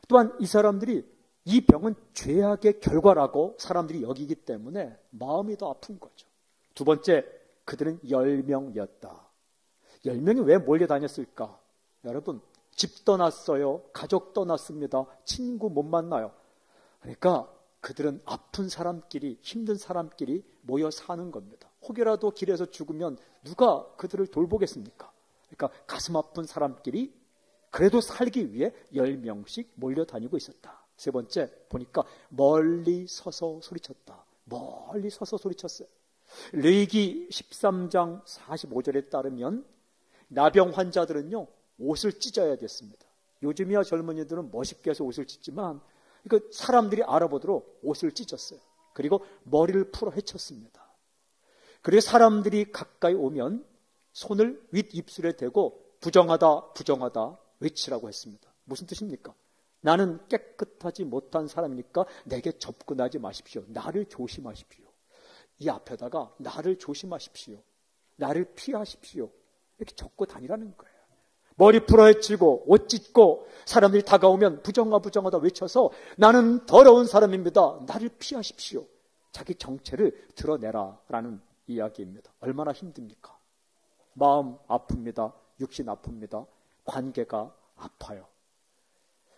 또한 이 사람들이 이 병은 죄악의 결과라고 사람들이 여기기 때문에 마음이 더 아픈 거죠. 두 번째, 그들은 10명이었다. 10명이 왜 몰려다녔을까? 여러분, 집 떠났어요. 가족 떠났습니다. 친구 못 만나요. 그러니까 그들은 아픈 사람끼리, 힘든 사람끼리 모여 사는 겁니다. 혹여라도 길에서 죽으면 누가 그들을 돌보겠습니까? 그러니까 가슴 아픈 사람끼리 그래도 살기 위해 10명씩 몰려다니고 있었다. 세 번째, 보니까 멀리 서서 소리쳤다. 멀리 서서 소리쳤어요. 레위기 13장 45절에 따르면 나병 환자들은요, 옷을 찢어야 됐습니다. 요즘이야 젊은이들은 멋있게 해서 옷을 찢지만 그러니까 사람들이 알아보도록 옷을 찢었어요. 그리고 머리를 풀어 헤쳤습니다. 그리고 사람들이 가까이 오면 손을 윗입술에 대고 부정하다 부정하다 외치라고 했습니다. 무슨 뜻입니까? 나는 깨끗하지 못한 사람이니까 내게 접근하지 마십시오. 나를 조심하십시오. 이 앞에다가 나를 조심하십시오. 나를 피하십시오. 이렇게 적고 다니라는 거예요. 머리 풀어헤치고 옷 찢고 사람들이 다가오면 부정하다 외쳐서 나는 더러운 사람입니다. 나를 피하십시오. 자기 정체를 드러내라라는 이야기입니다. 얼마나 힘듭니까? 마음 아픕니다. 육신 아픕니다. 관계가 아파요.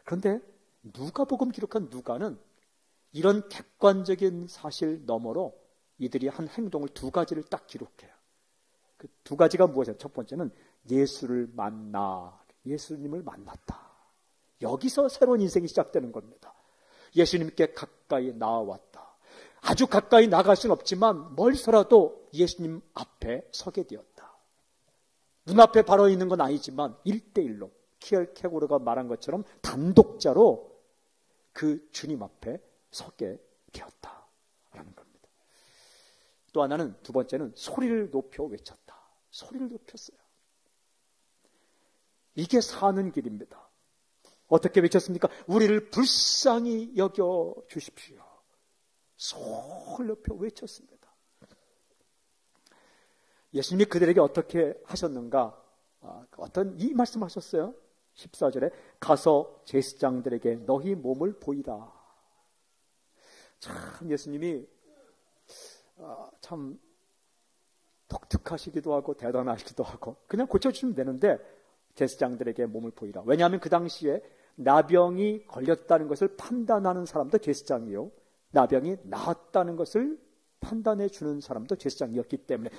그런데 누가복음 기록한 누가는 이런 객관적인 사실 너머로 이들이 한 행동을 2가지를 딱 기록해요. 그 2가지가 무엇이에요? 첫 번째는 예수를 만나, 예수님을 만났다. 여기서 새로운 인생이 시작되는 겁니다. 예수님께 가까이 나아왔다. 아주 가까이 나갈 수는 없지만 멀리서라도 예수님 앞에 서게 되었다. 눈앞에 바로 있는 건 아니지만 1대1로 키엘케고르가 말한 것처럼 단독자로 그 주님 앞에 서게 되었다라는 겁니다. 또 하나는, 두 번째는 소리를 높여 외쳤다. 소리를 높였어요. 이게 사는 길입니다. 어떻게 외쳤습니까? 우리를 불쌍히 여겨 주십시오. 소리를 높여 외쳤습니다. 예수님이 그들에게 어떻게 하셨는가? 어떤 이 말씀하셨어요. 14절에 가서 제사장들에게 너희 몸을 보이라. 참 예수님이 참 독특하시기도 하고 대단하시기도 하고 그냥 고쳐주시면 되는데 제사장들에게 몸을 보이라. 왜냐하면 그 당시에 나병이 걸렸다는 것을 판단하는 사람도 제사장이요, 나병이 나았다는 것을 판단해 주는 사람도 제사장이었기 때문에.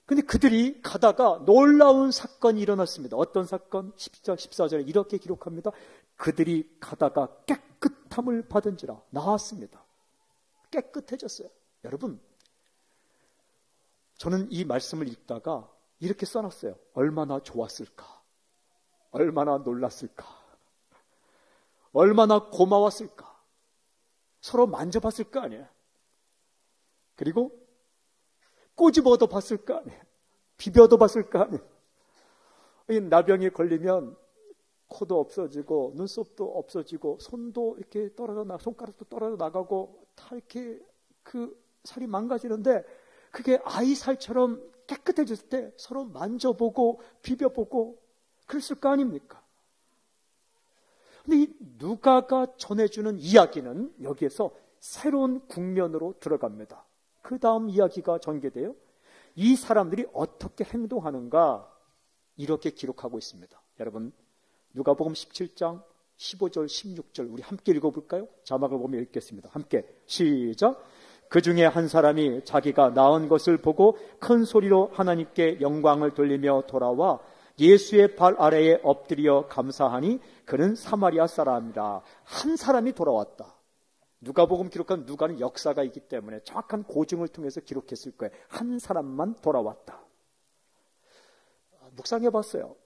근데 그들이 가다가 놀라운 사건이 일어났습니다. 어떤 사건? 14절에 이렇게 기록합니다. 그들이 가다가 깨끗함을 받은지라. 나았습니다. 깨끗해졌어요. 여러분, 저는 이 말씀을 읽다가 이렇게 써놨어요. 얼마나 좋았을까? 얼마나 놀랐을까? 얼마나 고마웠을까? 서로 만져봤을 거 아니에요. 그리고 꼬집어도 봤을 거 아니에요. 비벼도 봤을 거 아니에요. 이 나병이 걸리면 코도 없어지고 눈썹도 없어지고 손도 이렇게 손가락도 떨어져 나가고 다 이렇게 그 살이 망가지는데 그게 아이 살처럼 깨끗해졌을 때 서로 만져보고 비벼보고 그랬을 거 아닙니까? 근데 이 누가가 전해주는 이야기는 여기에서 새로운 국면으로 들어갑니다. 그 다음 이야기가 전개돼요. 이 사람들이 어떻게 행동하는가 이렇게 기록하고 있습니다. 여러분 누가복음 17장 15절 16절 우리 함께 읽어볼까요? 자막을 보며 읽겠습니다. 함께 시작. 그 중에 한 사람이 자기가 낳은 것을 보고 큰 소리로 하나님께 영광을 돌리며 돌아와 예수의 발 아래에 엎드려 감사하니 그는 사마리아 사람이라. 한 사람이 돌아왔다. 누가복음 기록한 누가는 역사가 있기 때문에 정확한 고증을 통해서 기록했을 거예요. 한 사람만 돌아왔다. 묵상해봤어요.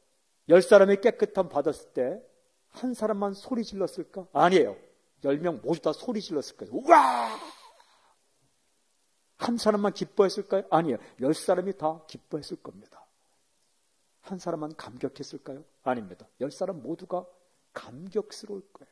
10사람의 깨끗함 받았을 때 한 사람만 소리 질렀을까? 아니에요. 10명 모두 다 소리 질렀을 거예요. 우와! 한 사람만 기뻐했을까요? 아니에요. 10사람이 다 기뻐했을 겁니다. 한 사람만 감격했을까요? 아닙니다. 10사람 모두가 감격스러울 거예요.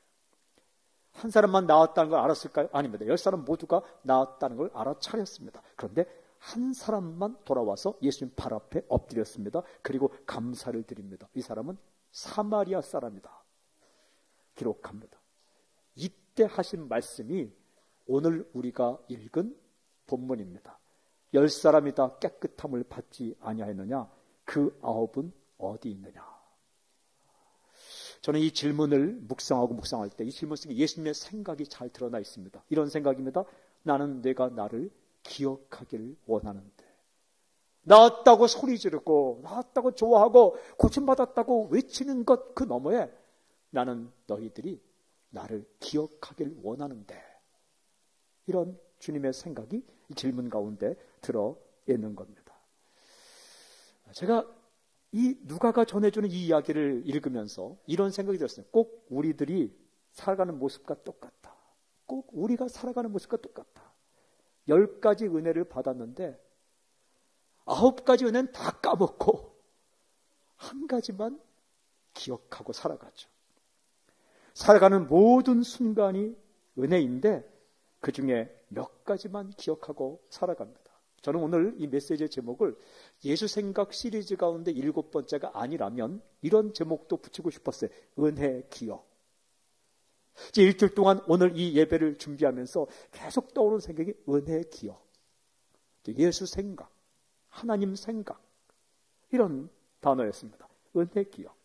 한 사람만 나았다는 걸 알았을까요? 아닙니다. 10사람 모두가 나았다는 걸 알아차렸습니다. 그런데 한 사람만 돌아와서 예수님 발 앞에 엎드렸습니다. 그리고 감사를 드립니다. 이 사람은 사마리아 사람이다. 기록합니다. 이때 하신 말씀이 오늘 우리가 읽은 본문입니다. 10사람이 다 깨끗함을 받지 아니하였느냐? 그 9은 어디 있느냐? 저는 이 질문을 묵상할 때 이 질문 속에 예수님의 생각이 잘 드러나 있습니다. 이런 생각입니다. 나는 내가 나를 기억하기를 원하는데 나았다고 소리 지르고 나았다고 좋아하고 고침받았다고 외치는 것 그 너머에 나는 너희들이 나를 기억하길 원하는데 이런 주님의 생각이 이 질문 가운데 들어있는 겁니다. 제가 이 누가가 전해주는 이 이야기를 읽으면서 이런 생각이 들었어요. 꼭 우리들이 살아가는 모습과 똑같다. 꼭 우리가 살아가는 모습과 똑같다. 10가지 은혜를 받았는데 9가지 은혜는 다 까먹고 한 가지만 기억하고 살아가죠. 살아가는 모든 순간이 은혜인데 그 중에 몇 가지만 기억하고 살아갑니다. 저는 오늘 이 메시지의 제목을 예수 생각 시리즈 가운데 7번째가 아니라면 이런 제목도 붙이고 싶었어요. 은혜 기억. 이제 일주일 동안 오늘 이 예배를 준비하면서 계속 떠오르는 생각이 은혜 기억. 예수 생각, 하나님 생각 이런 단어였습니다. 은혜 기억.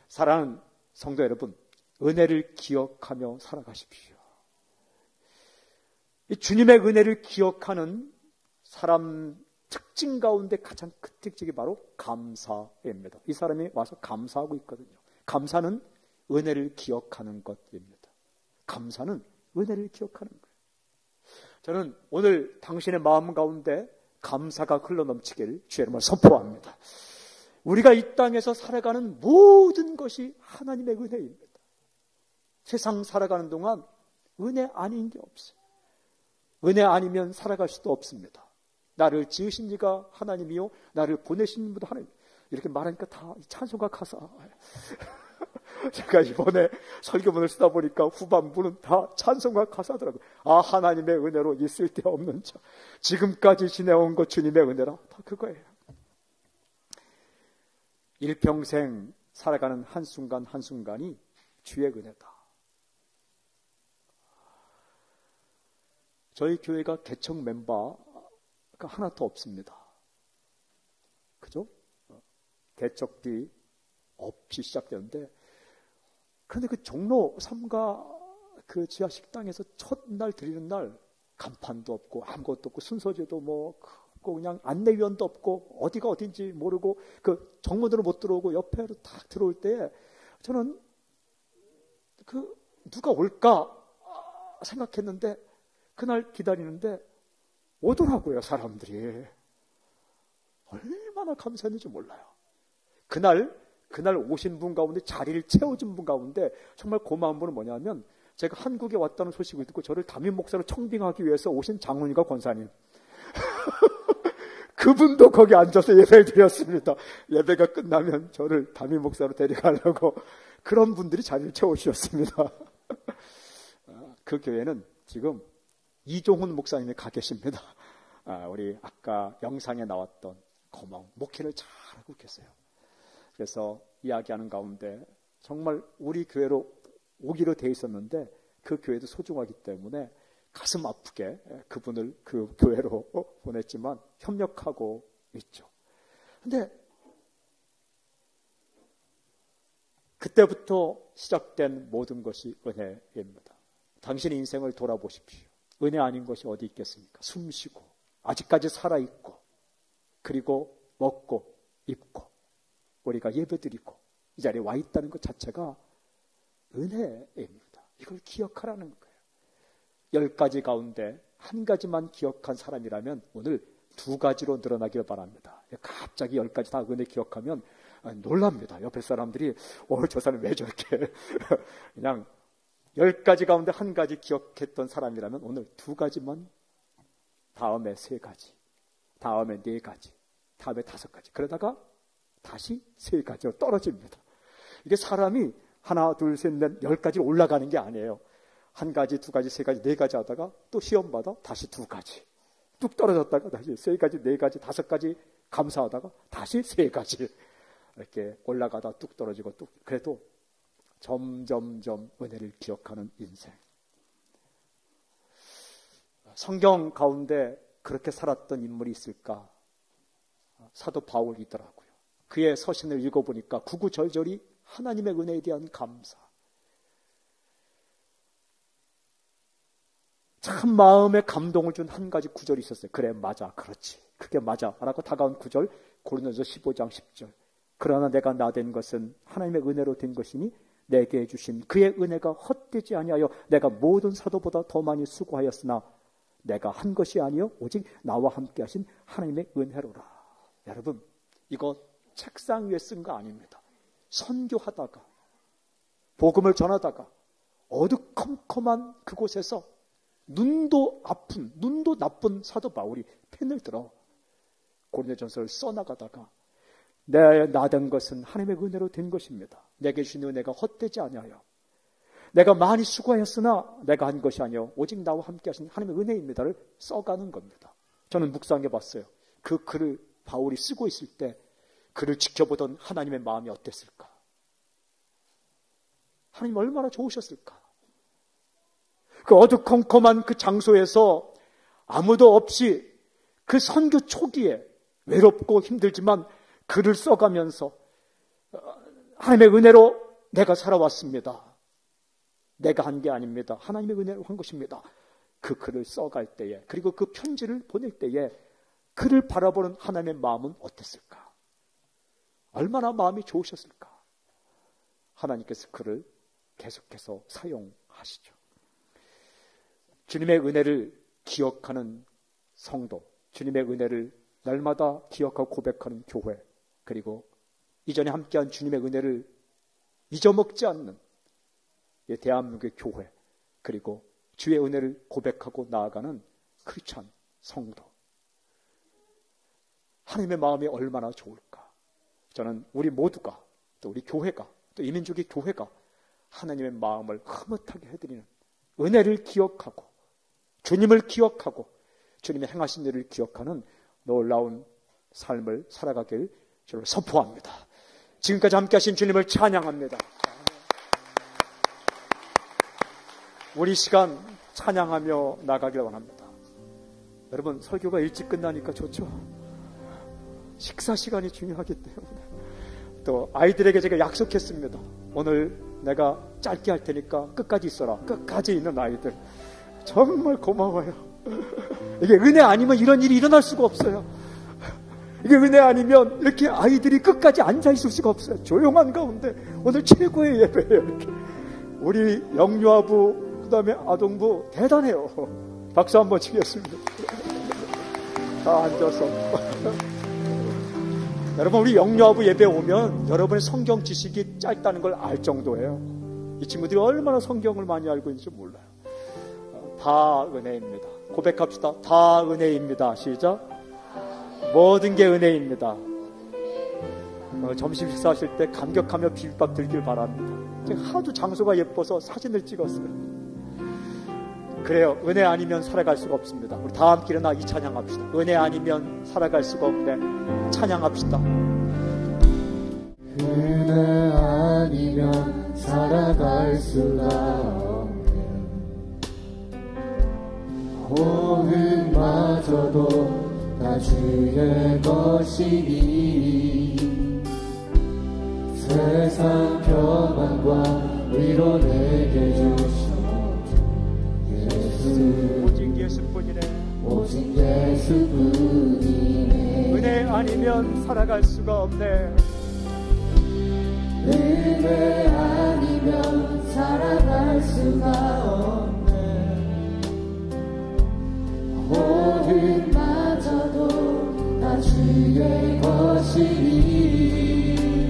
사랑하는 성도 여러분, 은혜를 기억하며 살아가십시오. 이 주님의 은혜를 기억하는 사람 특징 가운데 가장 큰 특징이 바로 감사입니다. 이 사람이 와서 감사하고 있거든요. 감사는 은혜를 기억하는 것입니다. 감사는 은혜를 기억하는 거예요. 저는 오늘 당신의 마음 가운데 감사가 흘러넘치기를 주의 이름으로 선포합니다. 우리가 이 땅에서 살아가는 모든 것이 하나님의 은혜입니다. 세상 살아가는 동안 은혜 아닌 게 없어요. 은혜 아니면 살아갈 수도 없습니다. 나를 지으신 이가 하나님이요 나를 보내신 분도 하나님. 이렇게 말하니까 다 찬송가 가사. 제가 이번에 설교문을 쓰다 보니까 후반부는 다 찬송가 가사더라고요. 아, 하나님의 은혜로 있을 데 없는 자. 지금까지 지내온 것 주님의 은혜라. 다 그거예요. 일평생 살아가는 한순간 한순간이 주의 은혜다. 저희 교회가 개척 멤버가 하나도 없습니다. 그죠? 개척비 없이 시작되는데 그런데 그 종로 3가 그 지하 식당에서 첫날 드리는 날 간판도 없고 아무것도 없고 순서제도 뭐 그냥 안내위원도 없고 어디가 어딘지 모르고 그 정문으로 못 들어오고 옆에로 딱 들어올 때 저는 그 누가 올까 생각했는데 그날 기다리는데 오더라고요. 사람들이. 얼마나 감사했는지 몰라요. 그날 오신 분 가운데 자리를 채워준 분 가운데 정말 고마운 분은 뭐냐면 제가 한국에 왔다는 소식을 듣고 저를 담임 목사로 청빙하기 위해서 오신 장로님과 권사님. 그분도 거기 앉아서 예배를 드렸습니다. 예배가 끝나면 저를 담임 목사로 데려가려고 그런 분들이 자리를 채워주셨습니다. 그 교회는 지금 이종훈 목사님이 가 계십니다. 우리 아까 영상에 나왔던 고마운 목회를 잘하고 계세요. 그래서 이야기하는 가운데 정말 우리 교회로 오기로 돼 있었는데 그 교회도 소중하기 때문에 가슴 아프게 그분을 그 교회로 보냈지만 협력하고 있죠. 근데 그때부터 시작된 모든 것이 은혜입니다. 당신의 인생을 돌아보십시오. 은혜 아닌 것이 어디 있겠습니까? 숨쉬고 아직까지 살아있고 그리고 먹고 입고 우리가 예배드리고 이 자리에 와 있다는 것 자체가 은혜입니다. 이걸 기억하라는 거예요. 10가지 가운데 한 가지만 기억한 사람이라면 오늘 2가지로 늘어나길 바랍니다. 갑자기 10가지 다 은혜 기억하면 놀랍니다. 옆에 사람들이 저 사람 왜 저렇게 그냥 10가지 가운데 한 가지 기억했던 사람이라면 오늘 2가지만, 다음에 3가지, 다음에 4가지, 다음에 5가지, 그러다가 다시 3가지로 떨어집니다. 이게 사람이 하나, 둘, 셋, 넷, 10가지로 올라가는 게 아니에요. 1가지, 2가지, 3가지, 4가지 하다가 또 시험받아 다시 2가지, 뚝 떨어졌다가 다시 3가지, 4가지, 5가지 감사하다가 다시 3가지 이렇게 올라가다 뚝 떨어지고 뚝, 그래도 점점점 은혜를 기억하는 인생. 성경 가운데 그렇게 살았던 인물이 있을까? 사도 바울이더라고요. 그의 서신을 읽어보니까 구구절절이 하나님의 은혜에 대한 감사, 참 마음에 감동을 준 한 가지 구절이 있었어요. 그래, 맞아, 그렇지, 그게 맞아 라고 다가온 구절, 고린도서 15장 10절. 그러나 내가 나된 것은 하나님의 은혜로 된 것이니 내게 주신 그의 은혜가 헛되지 아니하여 내가 모든 사도보다 더 많이 수고하였으나 내가 한 것이 아니요 오직 나와 함께 하신 하나님의 은혜로라. 여러분, 이거 책상 위에 쓴 거 아닙니다. 선교하다가 복음을 전하다가 어두컴컴한 그곳에서 눈도 아픈, 눈도 나쁜 사도 바울이 펜을 들어 고린도전서를 써나가다가 내 나된 것은 하나님의 은혜로 된 것입니다. 내게 주신 은혜가 헛되지 아니하여 내가 많이 수고하였으나 내가 한 것이 아니요 오직 나와 함께 하신 하나님의 은혜입니다를 써가는 겁니다. 저는 묵상해 봤어요. 그 글을 바울이 쓰고 있을 때 그를 지켜보던 하나님의 마음이 어땠을까? 하나님 얼마나 좋으셨을까? 그 어두컴컴한 그 장소에서 아무도 없이 그 선교 초기에 외롭고 힘들지만 글을 써가면서 하나님의 은혜로 내가 살아왔습니다. 내가 한 게 아닙니다. 하나님의 은혜로 한 것입니다. 그 글을 써갈 때에, 그리고 그 편지를 보낼 때에 그를 바라보는 하나님의 마음은 어땠을까? 얼마나 마음이 좋으셨을까? 하나님께서 그를 계속해서 사용하시죠. 주님의 은혜를 기억하는 성도, 주님의 은혜를 날마다 기억하고 고백하는 교회, 그리고 이전에 함께한 주님의 은혜를 잊어먹지 않는 대한민국의 교회, 그리고 주의 은혜를 고백하고 나아가는 크리스찬 성도. 하나님의 마음이 얼마나 좋을까? 저는 우리 모두가, 또 우리 교회가, 또 이민족의 교회가 하나님의 마음을 흐뭇하게 해드리는 은혜를 기억하고 주님을 기억하고 주님의 행하신 일을 기억하는 놀라운 삶을 살아가길 저를 선포합니다. 지금까지 함께 하신 주님을 찬양합니다. 우리 시간 찬양하며 나가길 원합니다. 여러분, 설교가 일찍 끝나니까 좋죠? 식사 시간이 중요하기 때문에. 또 아이들에게 제가 약속했습니다. 오늘 내가 짧게 할 테니까 끝까지 있어라. 끝까지 있는 아이들 정말 고마워요. 이게 은혜 아니면 이런 일이 일어날 수가 없어요. 이게 은혜 아니면 이렇게 아이들이 끝까지 앉아 있을 수가 없어요. 조용한 가운데 오늘 최고의 예배예요. 이렇게 우리 영유아부, 그 다음에 아동부 대단해요. 박수 한번 치겠습니다. 다 앉아서. 여러분, 우리 영유아부 예배 오면 여러분의 성경 지식이 짧다는 걸 알 정도예요. 이 친구들이 얼마나 성경을 많이 알고 있는지 몰라요. 다 은혜입니다. 고백합시다. 다 은혜입니다. 시작. 모든 게 은혜입니다. 점심 식사하실 때 감격하며 비빔밥 들길 바랍니다. 제가 하도 장소가 예뻐서 사진을 찍었어요. 그래요. 은혜 아니면 살아갈 수가 없습니다. 우리 다 함께 일어나 이 찬양합시다. 은혜 아니면 살아갈 수가 없네. 찬양합시다. 은혜 아니면 살아갈 수가 없네. 호흡마저도 다 주의 것이니 세상 평안과 위로 내게 주신 예수 오직 예수뿐이네. 오직 예수뿐이네. 은혜 아니면 살아갈 수가 없네. 은혜 아니면 살아갈 수가 없네. 호흡마저도 다 주의 것이니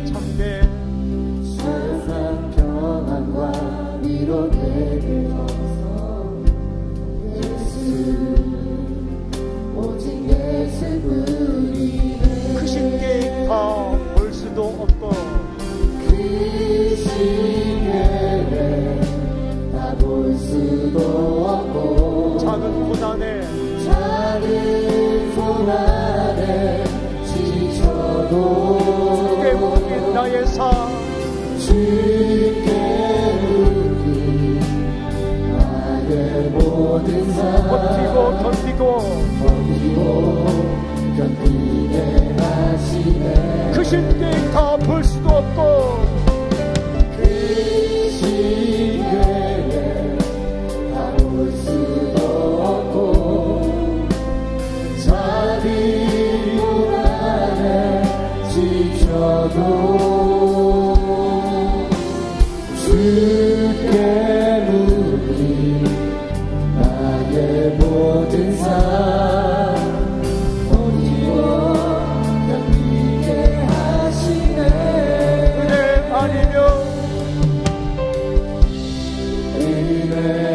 참내 세상 평안과 위로 내게 줘서 예수 오직 예수뿐이네. 그 신께 다 볼 수도 없고 그 시계에 다 볼 수도 없고 작은 고난에 지쳐도 주께 묶인 나의 삶 주께 묶인 나의 모든 삶 버티고 견디게 하시네. 그 신께 다 볼 수도 없고 그 시계에 다 볼 수도 없고 자기 고난에 지쳐도 주께 묶인 나의 모든 삶 버티고 견디게 하시네. 은혜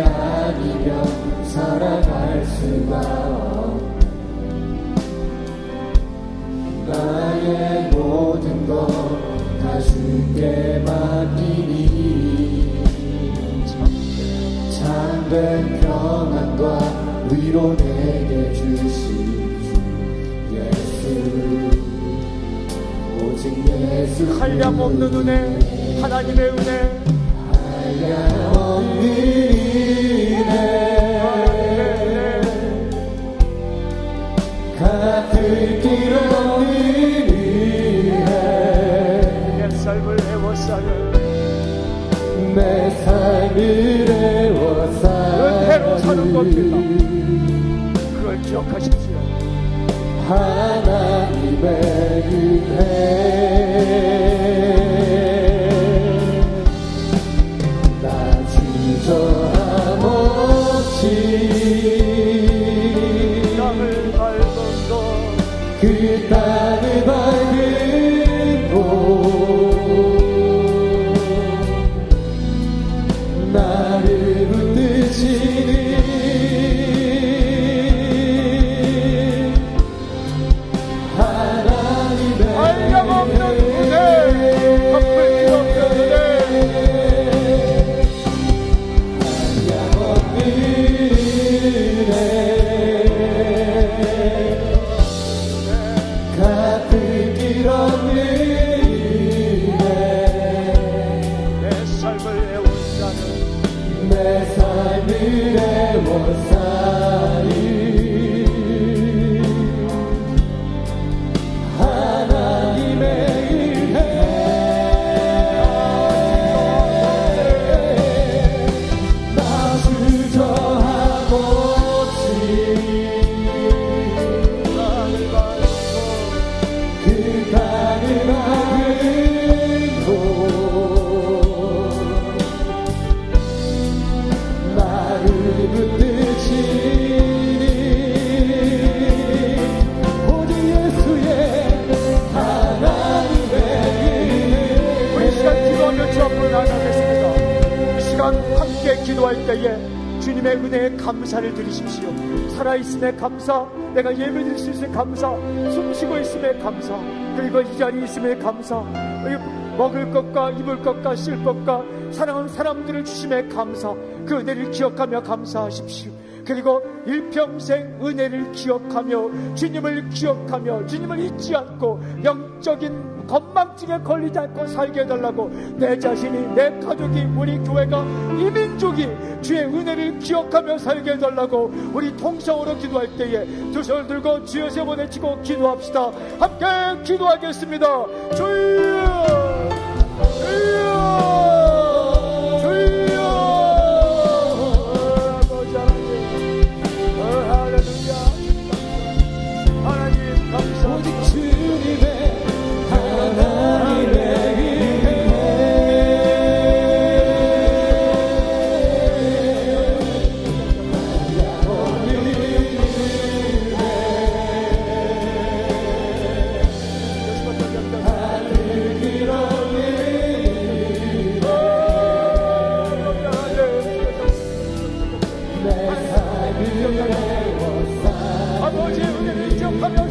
아니면 살아갈 수가 없네. 나의 모든 것 다 주께 맡기니 참된 평안과 위로 내게 주신 주 예수 오직 예수 한량없는 은혜 하나님의 은혜 한량없는 은혜 같을 길 없는 내 삶을 애워싸는 내 삶을 애워싸는 은혜로 사는 겁니다. 그걸 기억하십시오. 하나님의 은혜 나 주저함 없이 땅을 밟은 것 그 땅을 밟은 곳 나를 붙드시니 하나님의 한량없는 은혜 갚을 길 없는 은혜 한량없는 은혜 같을 길 없는 은혜 내 삶을 애워싸는 내 삶을 애워싸는 하나님의 은혜 나 주저함 없이 땅을 밟고 그 땅을 밟은 곳 나를 붙드시니 오직 예수의 하나님의 우리 시간 기도하며 주 앞으로 나아가겠습니다. 이 시간 함께 기도할 때에 주님의 은혜에 감사를 드리십시오. 살아있음에 감사, 내가 예배드릴 수 있음에 감사, 숨쉬고 있음에 감사, 그리고 이 자리에 있음에 감사, 먹을 것과 입을 것과 쉴 것과 사랑하는 사람들을 주심에 감사, 그 은혜를 기억하며 감사하십시오. 그리고 일평생 은혜를 기억하며 주님을 기억하며 주님을 잊지 않고 영적인 건망증에 걸리지 않고 살게 해달라고, 내 자신이, 내 가족이, 우리 교회가, 이 민족이 주의 은혜를 기억하며 살게 해달라고 우리 통성으로 기도할 때에 두 손을 들고 주여 세 번 외치고 기도합시다. 함께 기도하겠습니다. 주여 주여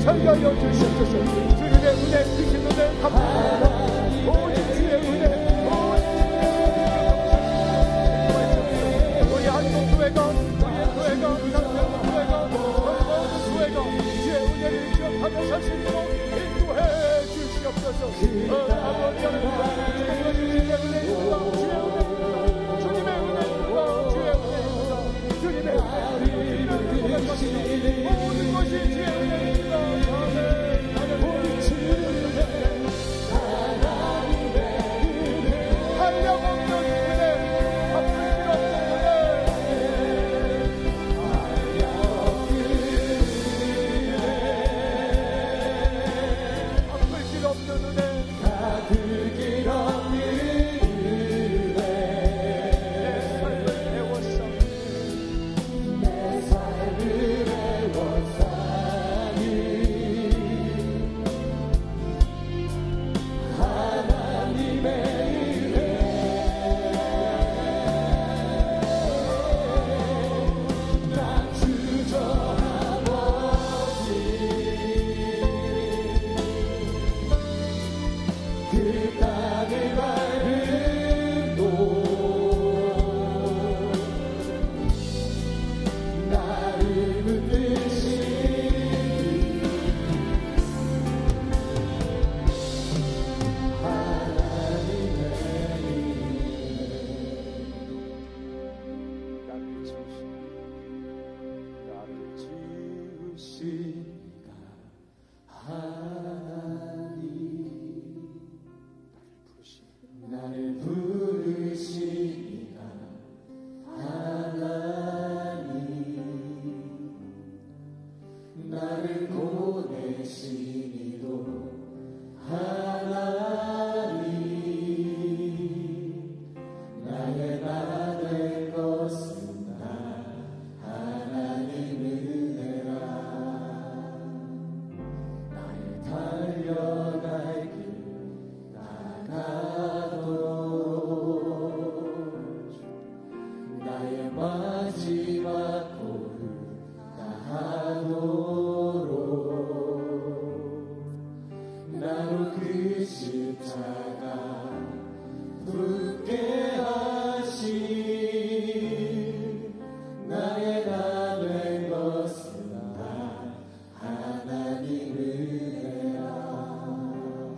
설교하여 주시옵소서. 주님의 은혜, 크신 은혜 감사합니다. 오직 주의 은혜, 우리 한국교회가, 우리의 교회가, 남편교회가, 모든 교회가 주의 은혜를 기억하며 살 수 있도록 인도해 주시옵소서. 아버지 하나님, 주님의 은혜입니다. 주님의 은혜입니다. 주의 은혜입니다. 주님의 은혜입니다. 모든 것이 주의 은혜입니다.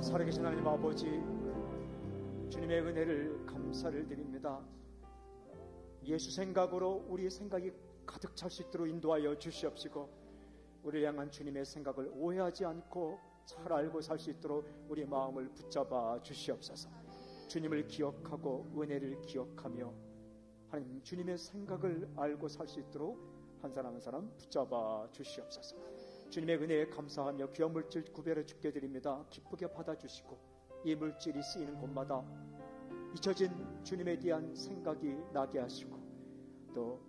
살아계신 하나님 아버지, 주님의 은혜를 감사를 드립니다. 예수 생각으로 우리 생각이 가득 찰 수 있도록 인도하여 주시옵시고, 우리를 향한 주님의 생각을 오해하지 않고 잘 알고 살 수 있도록 우리 마음을 붙잡아 주시옵소서. 주님을 기억하고 은혜를 기억하며 하나님 주님의 생각을 알고 살 수 있도록 한 사람 한 사람 붙잡아 주시옵소서. 주님의 은혜에 감사하며 귀한 물질 구별해 주께 드립니다. 기쁘게 받아주시고 이 물질이 쓰이는 곳마다 잊혀진 주님에 대한 생각이 나게 하시고, 또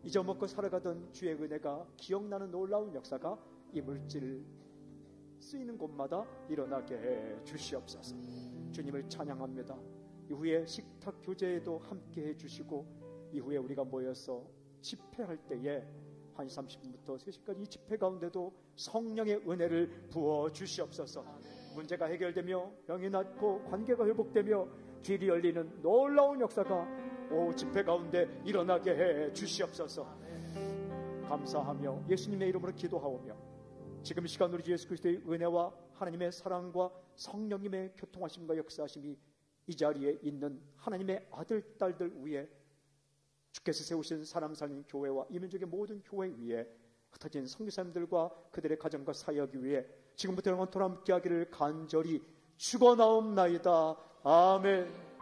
잊어먹고 살아가던 주의 은혜가 기억나는 놀라운 역사가 이 물질 쓰이는 곳마다 일어나게 해 주시옵소서. 주님을 찬양합니다. 이후에 식탁 교제에도 함께 해주시고, 이후에 우리가 모여서 집회할 때에 1시 30분부터 3시까지 이 집회 가운데도 성령의 은혜를 부어 주시옵소서. 문제가 해결되며 병이 낫고 관계가 회복되며 길이 열리는 놀라운 역사가 집회 가운데 일어나게 해 주시옵소서. 감사하며 예수님의 이름으로 기도하오며 지금 이 시간 우리 예수 그리스도의 은혜와 하나님의 사랑과 성령님의 교통하심과 역사하심이 이 자리에 있는 하나님의 아들 딸들 위에 주께서 세우신 사람 살리는 교회와 이민족의 모든 교회 위에 흩어진 선교사님들과 그들의 가정과 사역 위에 지금부터 영원토록 함께하기를 간절히 축원하옵나이다. 아멘.